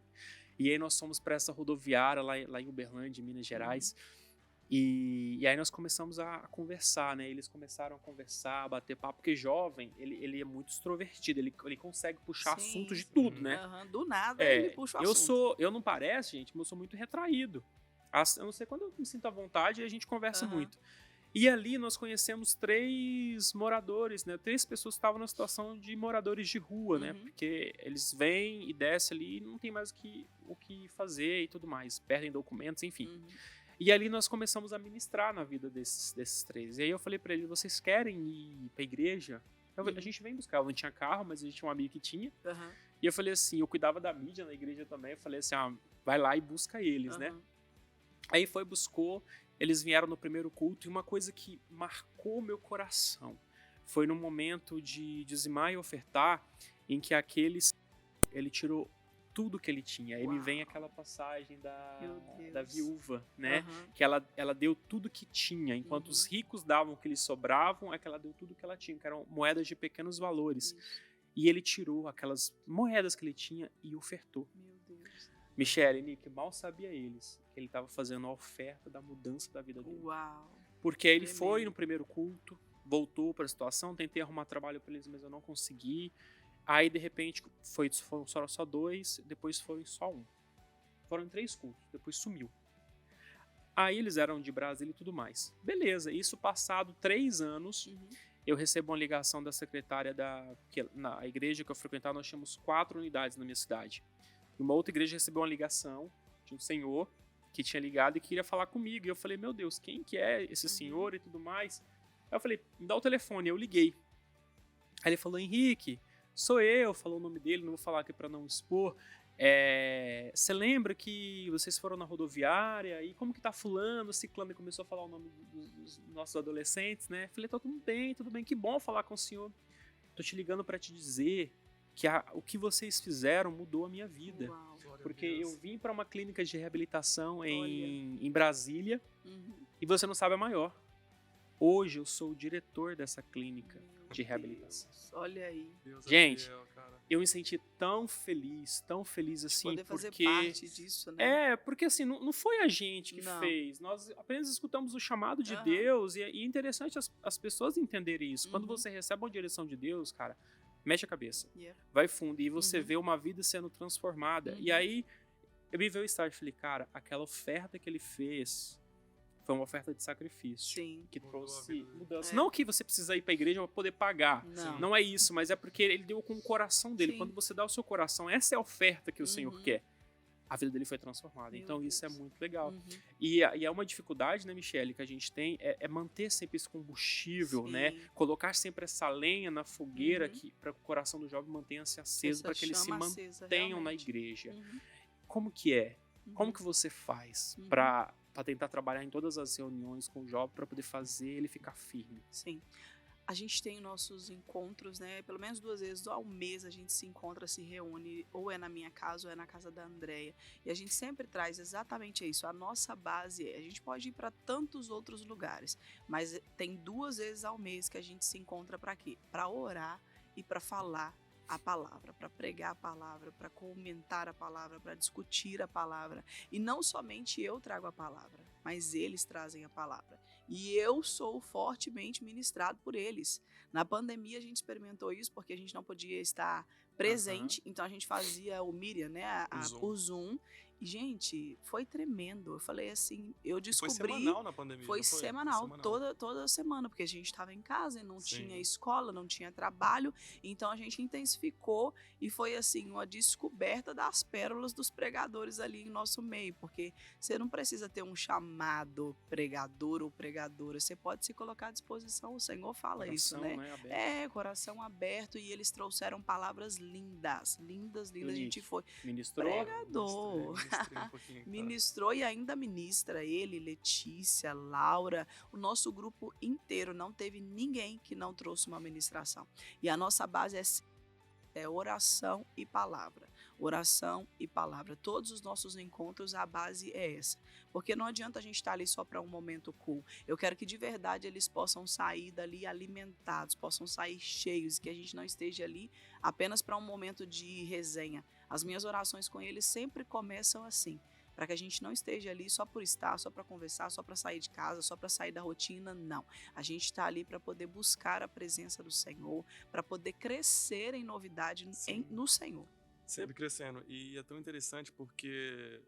E aí nós fomos para essa rodoviária lá em Uberlândia, em Minas Gerais. Uhum. E aí nós começamos a conversar, né? Eles começaram a conversar, a bater papo, porque jovem, ele é muito extrovertido, ele consegue puxar Sim, assuntos de sim. tudo, né? Aham. Do nada É, ele puxa o assunto. eu não pareço, gente, mas eu sou muito retraído. Eu não sei quando eu me sinto à vontade e a gente conversa Aham. muito. E ali nós conhecemos 3 moradores, né? 3 pessoas que estavam na situação de moradores de rua, né? Uhum. Porque eles vêm e descem ali e não tem mais o que fazer e tudo mais. Perdem documentos, enfim. Uhum. E ali nós começamos a ministrar na vida desses 3. E aí eu falei pra eles, vocês querem ir pra igreja? Uhum. A gente vem buscar. Eu não tinha carro, mas a gente tinha um amigo que tinha. Aham. E eu falei assim, eu cuidava da mídia na igreja também. Eu falei assim, vai lá e busca eles, né? Aham. Aí buscou, eles vieram no primeiro culto e uma coisa que marcou meu coração foi no momento de dizimar e ofertar, em que ele tirou tudo que ele tinha. Aí me Uau. vem aquela passagem Meu Deus. da viúva, né? Aham. Que ela deu tudo que tinha, enquanto Uhum. os ricos davam o que lhes sobravam, é que ela deu tudo que ela tinha, que eram moedas de pequenos valores. Isso. E ele tirou aquelas moedas que ele tinha e ofertou. Meu Deus. Michele e Nick, mal sabia eles que ele estava fazendo a oferta da mudança da vida dele. Uau. Porque aí ele Tremendo. foi no primeiro culto, voltou para a situação, tentei arrumar trabalho para eles, mas eu não consegui. Aí, de repente, foram só 2, depois foi só 1. Foram 3 cultos, depois sumiu. Aí eles eram de Brasília e tudo mais. Beleza, isso passado 3 anos, Uhum. eu recebo uma ligação da secretária porque na igreja que eu frequentava, nós tínhamos 4 unidades na minha cidade. E uma outra igreja recebeu uma ligação de um senhor que tinha ligado e queria falar comigo. E eu falei, meu Deus, quem que é esse senhor e tudo mais? Aí eu falei, me dá o telefone. Eu liguei. Aí ele falou, Henrique, sou eu. Falou o nome dele, não vou falar aqui para não expor. Você lembra que vocês foram na rodoviária? E como que tá fulano, ciclano? E começou a falar o nome dos nossos adolescentes, né? Falei, tá tudo bem, que bom falar com o senhor. Tô te ligando para te dizer que o que vocês fizeram mudou a minha vida. Uau. Glória a Porque Deus. eu vim para uma clínica de reabilitação Olha. em Brasília Uhum. e você não sabe a maior. Hoje eu sou o diretor dessa clínica. Meu de reabilitação. Olha aí. Deus é Gente, fiel, cara. Eu me senti tão feliz assim, Poder fazer porque... parte disso, né? Porque assim, não foi a gente que Não. fez, nós apenas escutamos o chamado de Aham. Deus, e é interessante as pessoas entenderem isso. Quando Uhum. você recebe uma direção de Deus, cara, mexe a cabeça, Yeah. vai fundo, e você Uhum. vê uma vida sendo transformada. E Uhum. aí, eu me veio o start, falei, cara, aquela oferta que ele fez foi uma oferta de sacrifício. Sim. Que Mudou a trouxe vida dele. mudança. É. Não que você precisa ir pra igreja pra poder pagar. Não. Não é isso, mas é porque ele deu com o coração dele. Sim. Quando você dá o seu coração, essa é a oferta que o Senhor Uhum. quer. A vida dele foi transformada. Meu Então isso é Deus. muito legal. Uhum. E é uma dificuldade, né, Michele, que a gente tem, é manter sempre esse combustível, Sim. né? Colocar sempre essa lenha na fogueira Uhum. para que o coração do jovem mantenha-se aceso, Essa para que eles se chama acesa, mantenham na realmente. igreja. Uhum. Como que é? Como Uhum. que você faz Uhum. para tentar trabalhar em todas as reuniões com o jovem para poder fazer ele ficar firme? Sim. A gente tem nossos encontros, né? Pelo menos 2 vezes ao mês a gente se encontra, se reúne, ou é na minha casa ou é na casa da Andréia. E a gente sempre traz exatamente isso. A nossa base a gente pode ir para tantos outros lugares, mas tem 2 vezes ao mês que a gente se encontra para quê? Para orar e para falar a palavra, para pregar a palavra, para comentar a palavra, para discutir a palavra. E não somente eu trago a palavra, mas eles trazem a palavra. E eu sou fortemente ministrado por eles. Na pandemia a gente experimentou isso porque a gente não podia estar presente, então a gente fazia o Miriam, né, o Zoom. E, gente, foi tremendo. Eu falei assim, eu descobri... Foi semanal na pandemia, Foi não foi? semanal, toda semana, porque a gente estava em casa e não Sim. tinha escola, não tinha trabalho, então a gente intensificou e foi assim, uma descoberta das pérolas dos pregadores ali em nosso meio, porque você não precisa ter um chamado pregador ou pregadora, você pode se colocar à disposição, o Senhor fala isso, Coração, né? Aberto. Coração aberto, e eles trouxeram palavras lindas, lindas, lindas. A gente foi Ministrou? pregador. Ministrei um pouquinho, cara. Ministrou e ainda ministra. Ele, Letícia, Laura, o nosso grupo inteiro, não teve ninguém que não trouxe uma ministração. E a nossa base é oração e palavra. Oração e palavra. Todos os nossos encontros, a base é essa. Porque não adianta a gente estar ali só para um momento cool. Eu quero que de verdade eles possam sair dali alimentados, possam sair cheios, que a gente não esteja ali apenas para um momento de resenha. As minhas orações com eles sempre começam assim, para que a gente não esteja ali só por estar, só para conversar, só para sair de casa, só para sair da rotina, não. A gente está ali para poder buscar a presença do Senhor, para poder crescer em novidade no Senhor. Sempre crescendo. E é tão interessante porque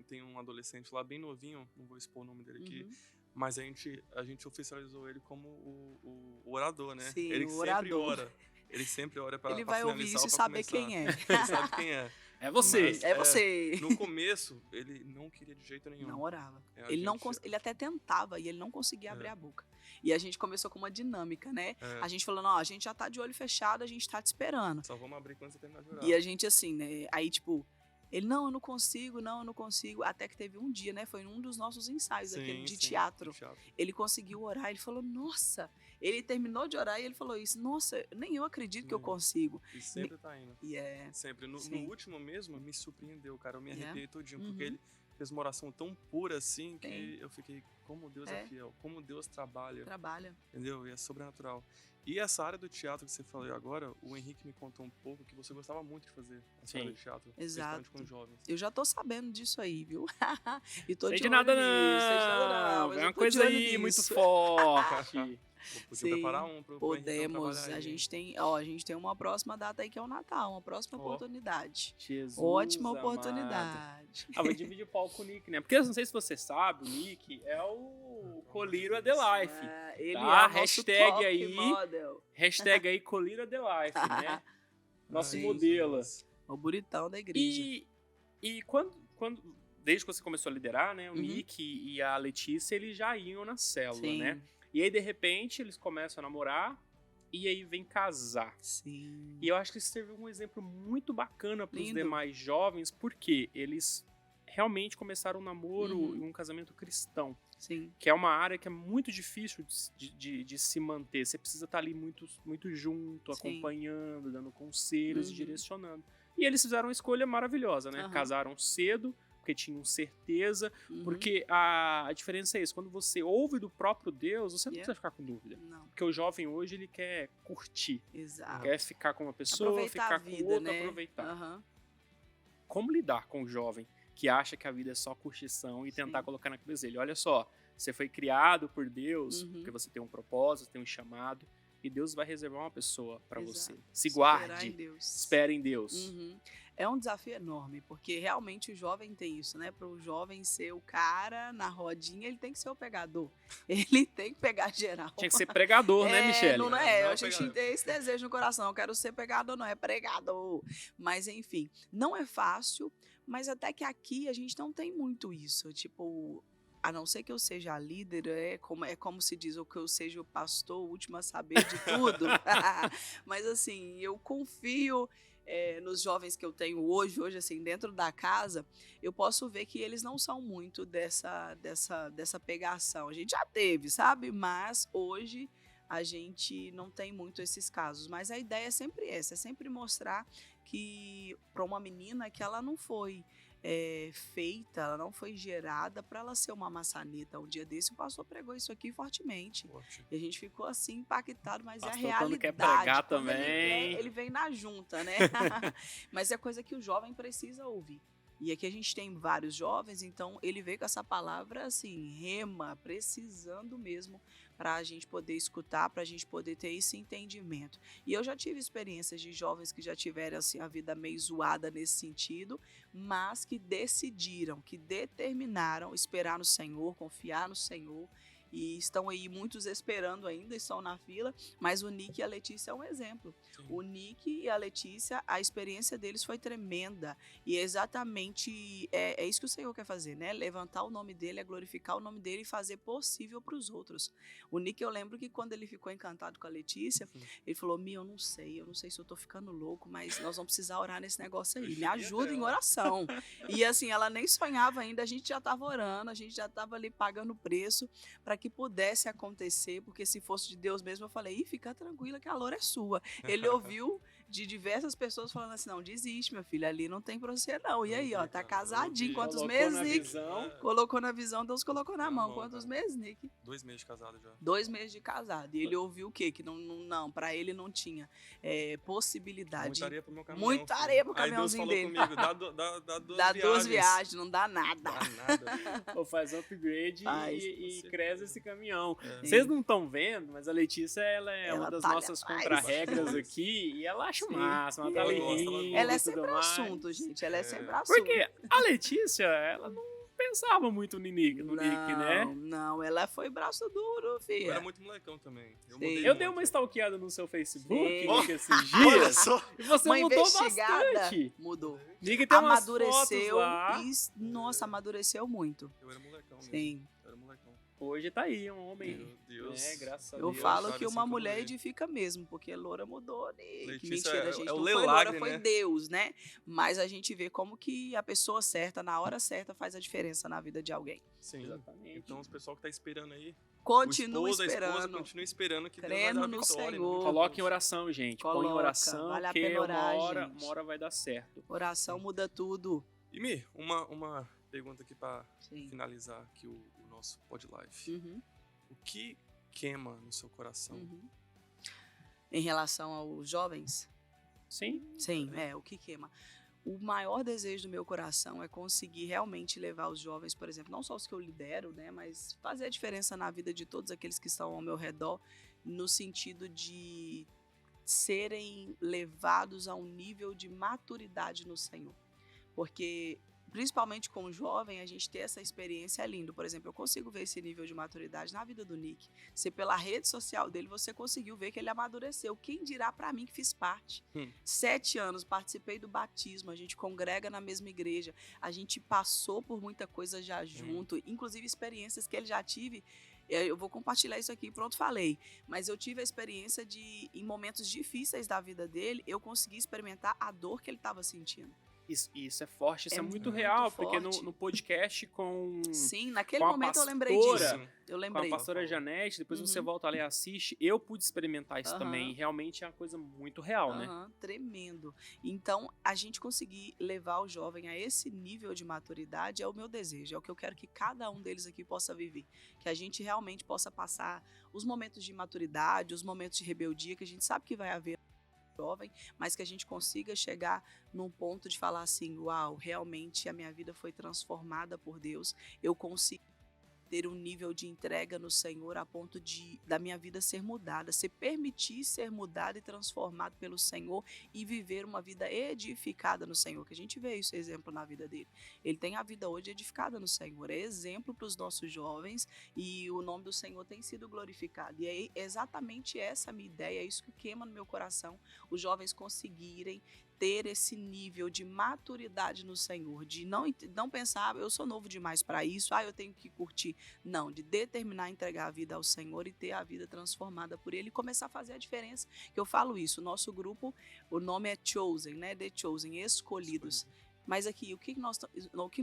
tem um adolescente lá bem novinho, não vou expor o nome dele aqui, mas a gente oficializou ele como o orador, né? Sim, ele o sempre orador. ora. Ele sempre ora para Ele vai ouvir isso e saber quem é. Ele sabe quem é. É você. Mas, É você. No começo, ele não queria de jeito nenhum. Não orava. A Ele, gente- ele até tentava e ele não conseguia abrir a boca. E a gente começou com uma dinâmica, né? É. A gente falando, ó, a gente já tá de olho fechado, a gente tá te esperando. Só vamos abrir quando você terminar de orar. E a gente assim, né? Aí, tipo, ele, não, eu não consigo. Até que teve um dia, né? Foi num dos nossos ensaios, aquele de teatro. Ele conseguiu orar, ele falou, nossa. Ele terminou de orar e ele falou isso, nossa, nem eu acredito que eu consigo. E sempre tá indo. E é. Sempre. No Sim. último mesmo, me surpreendeu, cara. Eu me Yeah. arrepiei todinho, Uhum. porque ele fez uma oração tão pura assim que Sim. eu fiquei, como Deus é fiel, como Deus trabalha, Trabalha. entendeu? E é sobrenatural. E essa área do teatro que você falou agora, o Henrique me contou um pouco que você gostava muito de fazer essa área Sim. de teatro, Exato. principalmente com jovens. Eu já tô sabendo disso aí, viu? E tô Sei de de olho nada nisso, sei de nada não. mas É eu uma tô de coisa olho aí muito nisso. forte. Podia Sim, preparar um pro Henrique Podemos, trabalhar a aí. gente tem uma próxima data aí que é o Natal, uma próxima oportunidade. Jesus Ótima amado. oportunidade. Vou dividir o palco com o Nick, né? Porque eu não sei se você sabe, o Nick é o Colírio The Life. Ele Tá? é o nosso Hashtag top aí. model. Hashtag aí Colírio The Life, né? Nosso Ai, modelo. Jesus. O bonitão da igreja. E quando desde que você começou a liderar, né? O Uhum. Nick e a Letícia, eles já iam na célula, Sim, né? E aí, de repente, eles começam a namorar e aí vem casar. sim. E eu acho que isso serviu um exemplo muito bacana para os Lindo. demais jovens, porque eles realmente começaram um namoro Uhum. e um casamento cristão, Sim, que é uma área que é muito difícil de se manter. Você precisa estar ali muito, muito junto, Sim. acompanhando, dando conselhos e Uhum. direcionando. E eles fizeram uma escolha maravilhosa, né? Aham. Casaram cedo, porque tinham certeza, Uhum. porque a diferença é isso, quando você ouve do próprio Deus, você não Yeah. precisa ficar com dúvida. Não, Porque o jovem hoje, ele quer curtir, exato. quer ficar com uma pessoa, Aproveitar ficar a com vida, outra, né? aproveitar. Aham. Como lidar com o jovem que acha que a vida é só curtição e tentar Sim. colocar na cabeça dele? Olha só, você foi criado por Deus, Uhum. porque você tem um propósito, tem um chamado, e Deus vai reservar uma pessoa para você. Exato. Se Esperar em guarde, Deus. espere em Deus. Uhum. É um desafio enorme, porque realmente o jovem tem isso, né? Para o jovem ser o cara na rodinha, ele tem que ser o pegador. Ele tem que pegar geral. Tinha que ser pregador, né, Michele? Não Não, é, não a gente pegador. tem esse desejo no coração, eu quero ser pegador, não é pregador. Mas enfim, não é fácil, mas até que aqui a gente não tem muito isso, tipo, a não ser que eu seja a líder, é como se diz, ou que eu seja o pastor, o último a saber de tudo. Mas assim, eu confio nos jovens que eu tenho hoje assim, dentro da casa, eu posso ver que eles não são muito dessa pegação. A gente já teve, sabe? Mas hoje a gente não tem muito esses casos. Mas a ideia é sempre essa, é sempre mostrar que para uma menina que ela não foi feita, ela não foi gerada para ela ser uma maçaneta. Um dia desse o pastor pregou isso aqui fortemente. Forte. E a gente ficou assim impactado, mas é a Pastor, realidade. quando quer pregar Quando também. ele vem na junta, né? Mas é coisa que o jovem precisa ouvir. E aqui a gente tem vários jovens, então ele veio com essa palavra assim, rema, precisando mesmo para a gente poder escutar, para a gente poder ter esse entendimento. E eu já tive experiências de jovens que já tiveram assim a vida meio zoada nesse sentido, mas que decidiram, que determinaram esperar no Senhor, confiar no Senhor. E estão aí muitos esperando ainda, estão na fila, mas o Nick e a Letícia é um exemplo. Sim. O Nick e a Letícia, a experiência deles foi tremenda. E é exatamente é isso que o Senhor quer fazer, né? Levantar o nome dele, é glorificar o nome dele e fazer possível para os outros. O Nick, eu lembro que quando ele ficou encantado com a Letícia, Sim. ele falou: Mi, eu não sei se eu tô ficando louco, mas nós vamos precisar orar nesse negócio aí. Eu Me cheguei ajuda até em lá." oração. E assim, ela nem sonhava ainda, a gente já estava orando, a gente já estava ali pagando o preço para que pudesse acontecer, porque se fosse de Deus mesmo, eu falei: Ih, fica tranquila que a loura é sua. Ele ouviu de diversas pessoas falando assim: não, desiste, meu filho, ali não tem pra você não. E aí, ó, tá casadinho. Quantos Colocou meses, na Nick? visão. Colocou na visão, Deus colocou na Na mão. mão, Quantos cara. meses, Nick? 2 meses de casado já. 2 meses de casado. E ele ouviu o quê? Que não, pra ele não tinha possibilidade. Muita areia pro meu caminhão. Muita filho. areia pro Aí Deus caminhãozinho falou dele. comigo, dá duas Dá viagens. 2 viagens, não dá nada. Dá nada. Ou faz upgrade Faz, e com cresce certeza. esse caminhão. É. Vocês não estão vendo, mas a Letícia ela é Ela uma das talha nossas mais. contra-regras aqui e ela acha o Sim. máximo, ela tá Ela ali gosta, ela rindo gosta. Ela é e tudo sempre mais. assunto, gente. Ela é É. sempre assunto. Porque a Letícia, ela não pensava muito no Nick, né? Não, ela foi braço duro, Eu filha. era muito molecão também. Sim. Mudei Eu muito. dei uma stalkeada no seu Facebook, Sim. Nick, esses Olha dias, só. e você Uma mudou investigada bastante. mudou. Nick tem umas fotos Amadureceu lá. nossa, amadureceu muito. Eu era molecão mesmo. Sim. Eu era molecão. Hoje tá aí, um homem, Meu Deus. né, graças a Eu Deus. falo sabe que assim uma como mulher é. edifica mesmo, porque Loura mudou, Nick. Letícia Mentira, é- gente, é o não foi Loura, Lelagre, foi né? Deus, né? Mas a gente vê como que a pessoa certa, na hora certa, faz a diferença na vida de alguém. Sim. Exatamente. Então, os pessoal que tá esperando aí, Continua o esposo, a esposa, esperando. continua esperando que Crendo Deus vai dar a no vitória. Senhor. Coloque em oração, gente. Põe em Coloca, oração, vale a que pena orar, uma gente. hora vai dar certo. Oração muda tudo. E Mi, uma pergunta aqui pra Sim. finalizar aqui o nosso pod live. Uhum, O que queima no seu coração? uhum. Em relação aos jovens, Sim. sim, o que queima. O maior desejo do meu coração é conseguir realmente levar os jovens, por exemplo, não só os que eu lidero, né, mas fazer a diferença na vida de todos aqueles que estão ao meu redor, no sentido de serem levados a um nível de maturidade no Senhor. Porque, principalmente com o jovem, a gente ter essa experiência é lindo. Por exemplo, eu consigo ver esse nível de maturidade na vida do Nick. Se pela rede social dele você conseguiu ver que ele amadureceu. Quem dirá pra mim que fiz parte? 7 anos, participei do batismo, a gente congrega na mesma igreja, a gente passou por muita coisa já junto, inclusive experiências que ele já tive. Eu vou compartilhar isso aqui, pronto, falei. Mas eu tive a experiência de, em momentos difíceis da vida dele, eu consegui experimentar a dor que ele estava sentindo. Isso é forte, isso É é muito muito real, porque forte. no podcast com Sim, naquele com a momento eu lembrei pastora, disso. Eu com a lembrei. pastora Janete, depois você Uhum. volta lá e assiste, eu pude experimentar isso também, Aham. e realmente é uma coisa muito real, né? Aham, tremendo. Então, a gente conseguir levar o jovem a esse nível de maturidade é o meu desejo, é o que eu quero que cada um deles aqui possa viver. Que a gente realmente possa passar os momentos de maturidade, os momentos de rebeldia, que a gente sabe que vai haver no jovem, mas que a gente consiga chegar num ponto de falar assim, uau, realmente a minha vida foi transformada por Deus, eu consigo ter um nível de entrega no Senhor a ponto de da minha vida ser mudada, se permitir ser mudado e transformado pelo Senhor e viver uma vida edificada no Senhor, que a gente vê isso exemplo na vida dele. Ele tem a vida hoje edificada no Senhor, é exemplo para os nossos jovens e o nome do Senhor tem sido glorificado. E é exatamente essa a minha ideia, é isso que queima no meu coração, os jovens conseguirem ter esse nível de maturidade no Senhor, de não pensar, eu sou novo demais para isso, eu tenho que curtir. Não, de determinar entregar a vida ao Senhor e ter a vida transformada por Ele e começar a fazer a diferença. Que eu falo isso, o nosso grupo, o nome é Chosen, né? The Chosen, escolhidos. Mas aqui, o que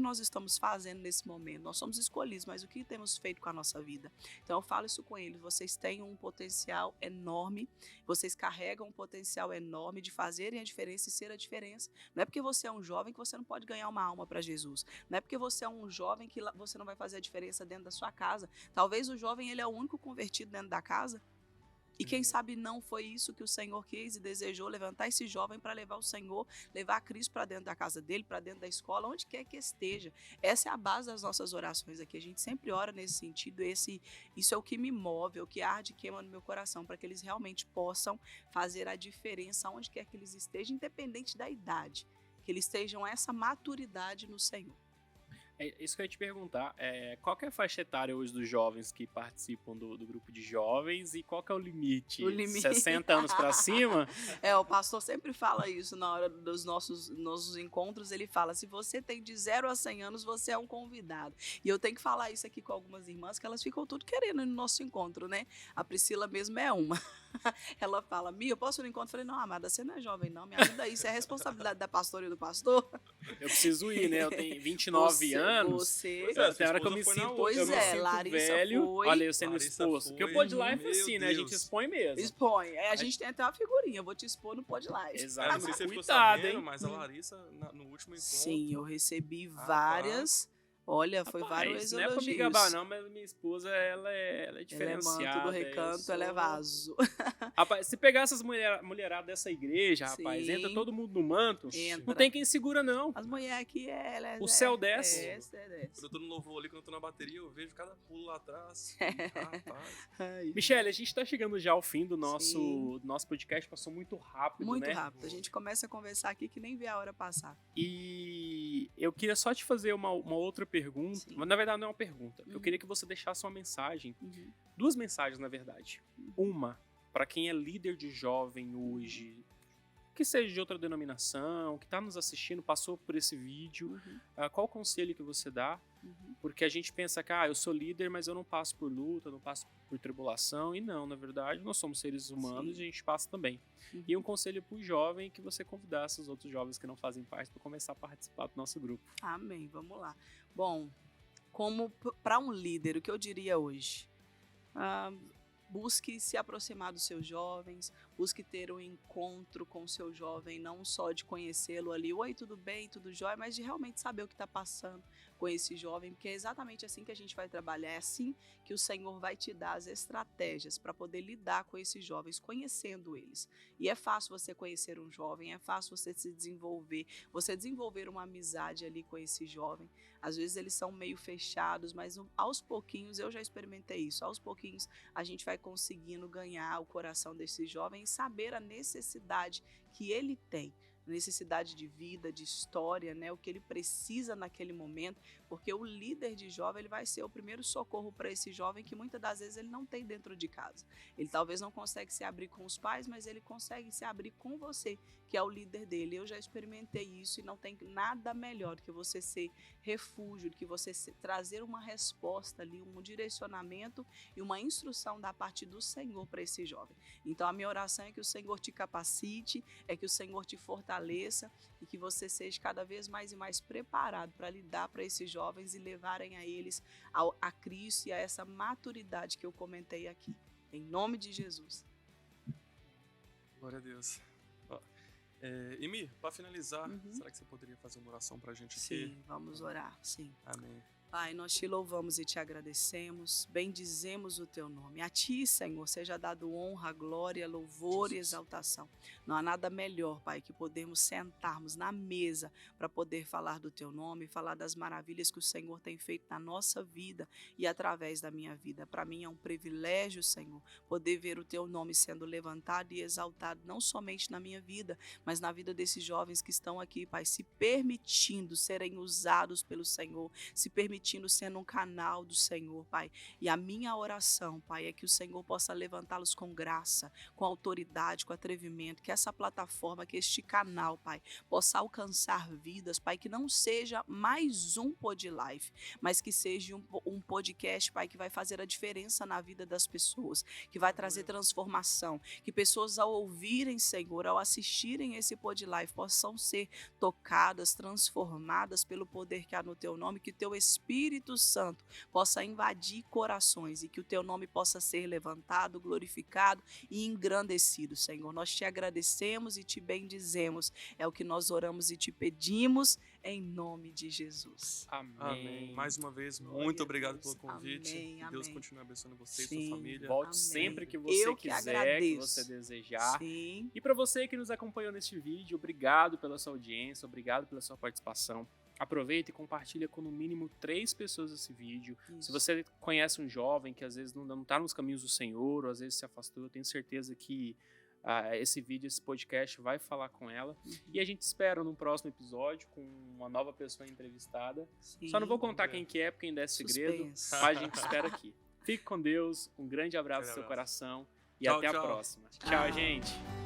nós estamos fazendo nesse momento? Nós somos escolhidos, mas o que temos feito com a nossa vida? Então eu falo isso com eles, vocês têm um potencial enorme, vocês carregam um potencial enorme de fazerem a diferença e ser a diferença. Não é porque você é um jovem que você não pode ganhar uma alma para Jesus. Não é porque você é um jovem que você não vai fazer a diferença dentro da sua casa. Talvez o jovem ele é o único convertido dentro da casa. E quem sabe não foi isso que o Senhor quis e desejou, levantar esse jovem para levar o Senhor, levar a Cristo para dentro da casa dele, para dentro da escola, onde quer que esteja. Essa é a base das nossas orações aqui. A gente sempre ora nesse sentido. Isso é o que me move, é o que arde e queima no meu coração, para que eles realmente possam fazer a diferença onde quer que eles estejam, independente da idade. Que eles tenham essa maturidade no Senhor. É isso que eu ia te perguntar. Qual que é a faixa etária hoje dos jovens que participam do grupo de jovens e qual que é o limite? O limite. 60 anos pra cima? O pastor sempre fala isso na hora dos nossos encontros. Ele fala, se você tem de 0 a 100 anos, você é um convidado. E eu tenho que falar isso aqui com algumas irmãs, que elas ficam tudo querendo no nosso encontro, né? A Priscila mesmo é uma. Ela fala, Mia, eu posso ir no encontro? Eu falei, não, amada, você não é jovem não, me ajuda aí, isso é responsabilidade da pastora e do pastor. Eu preciso ir, né? Eu tenho 29 anos. Você... Pois é, Tem hora que eu sua me esposa foi na sinto, outra, eu me né? sinto Larissa velho. foi. Olha, eu sendo Larissa exposto. Porque o foi. Pod Life é Meu assim, né? A gente Deus. expõe mesmo. Expõe. A gente tem até uma figurinha, eu vou te expor no Pod Live. Exato. Não sei se você ficou Cuidado, sabendo, hein? mas a Larissa, no último encontro... Sim, eu recebi Rapaz. várias. Olha, foi vários Não é pra me elogios. gabar, não, mas minha esposa, ela é Ela é diferenciada. manto do recanto, ela é vaso. Rapaz, se pegar essas mulheradas dessa igreja, rapaz, Sim. entra todo mundo no manto, Entra. não tem quem segura, não. As mulheres aqui, O céu desce. desce. Quando eu tô no louvor ali, quando eu tô na bateria, eu vejo cada pulo lá atrás. Rapaz. Ai, Michele, a gente tá chegando já ao fim do Sim. nosso podcast, passou muito rápido, muito né? rápido. A gente começa a conversar aqui que nem vê a hora passar. E eu queria só te fazer uma outra pergunta, Sim. mas na verdade não é uma pergunta. Eu Uhum. queria que você deixasse uma mensagem, Uhum. 2 mensagens na verdade. Uma, para quem é líder de jovem hoje, que seja de outra denominação, que tá nos assistindo, passou por esse vídeo, Uhum. qual o conselho que você dá? Uhum. Porque a gente pensa que eu sou líder, mas eu não passo por luta, eu não passo por tribulação. E não, na verdade, nós somos seres humanos Sim. e a gente passa também. Uhum. E um conselho pro jovem é que você convidasse os outros jovens que não fazem parte para começar a participar do nosso grupo. Amém, vamos lá. Bom, como para um líder, o que eu diria hoje? Busque se aproximar dos seus jovens, busque ter um encontro com o seu jovem, não só de conhecê-lo ali, oi, tudo bem, tudo jóia, mas de realmente saber o que está passando com esse jovem, porque é exatamente assim que a gente vai trabalhar, é assim que o Senhor vai te dar as estratégias para poder lidar com esses jovens, conhecendo eles. E é fácil você conhecer um jovem, é fácil você se desenvolver, você desenvolver uma amizade ali com esse jovem. Às vezes eles são meio fechados, mas aos pouquinhos, eu já experimentei isso, aos pouquinhos a gente vai conseguindo ganhar o coração desse jovem e saber a necessidade que ele tem. Necessidade de vida, de história, né? O que ele precisa naquele momento, porque o líder de jovem ele vai ser o primeiro socorro para esse jovem que muitas das vezes ele não tem dentro de casa. Ele talvez não consegue se abrir com os pais, mas ele consegue se abrir com você, que é o líder dele. Eu já experimentei isso e não tem nada melhor do que você ser refúgio, do que você trazer uma resposta ali, um direcionamento e uma instrução da parte do Senhor para esse jovem. Então a minha oração é que o Senhor te capacite, é que o Senhor te fortaleça fortaleça e que você seja cada vez mais e mais preparado para lidar para esses jovens e levarem a eles a Cristo e a essa maturidade que eu comentei aqui. Em nome de Jesus. Glória a Deus. Imi, para finalizar, será que você poderia fazer uma oração para a gente aqui? Sim, vamos orar, sim. Amém. Pai, nós te louvamos e te agradecemos, bendizemos o teu nome. A ti, Senhor, seja dado honra, glória, louvor e exaltação. Não há nada melhor, Pai, que podermos sentarmos na mesa para poder falar do teu nome, falar das maravilhas que o Senhor tem feito na nossa vida e através da minha vida. Para mim é um privilégio, Senhor, poder ver o teu nome sendo levantado e exaltado, não somente na minha vida, mas na vida desses jovens que estão aqui, Pai, se permitindo serem usados pelo Senhor, se permitindo sendo um canal do Senhor, Pai. E a minha oração, Pai, é que o Senhor possa levantá-los com graça, com autoridade, com atrevimento, que essa plataforma, que este canal, Pai, possa alcançar vidas, Pai, que não seja mais um pod life, mas que seja um podcast, Pai, que vai fazer a diferença na vida das pessoas, que vai trazer transformação, que pessoas ao ouvirem, Senhor, ao assistirem esse pod life, possam ser tocadas, transformadas pelo poder que há no teu nome, que o teu Espírito Santo possa invadir corações e que o teu nome possa ser levantado, glorificado e engrandecido, Senhor. Nós te agradecemos e te bendizemos. É o que nós oramos e te pedimos em nome de Jesus. Amém. Amém. Mais uma vez, Glória muito a obrigado Deus. pelo convite. Amém, Que Deus amém. continue abençoando você Sim. e sua família. Volte Amém. sempre que você Eu que quiser, que agradeço. você desejar. Sim. E para você que nos acompanhou neste vídeo, obrigado pela sua audiência, obrigado pela sua participação. Aproveita e compartilha com no mínimo 3 pessoas esse vídeo. Isso. Se você conhece um jovem que às vezes não está nos caminhos do Senhor, ou às vezes se afastou, eu tenho certeza que esse vídeo, esse podcast vai falar com ela. E a gente espera num próximo episódio com uma nova pessoa entrevistada. Sim. Só não vou contar quem que é, porque ainda é segredo, Suspense. mas a gente espera aqui. Fique com Deus, um grande abraço no seu Grande coração e Tchau, até a tchau. próxima. Tchau. Tchau, gente!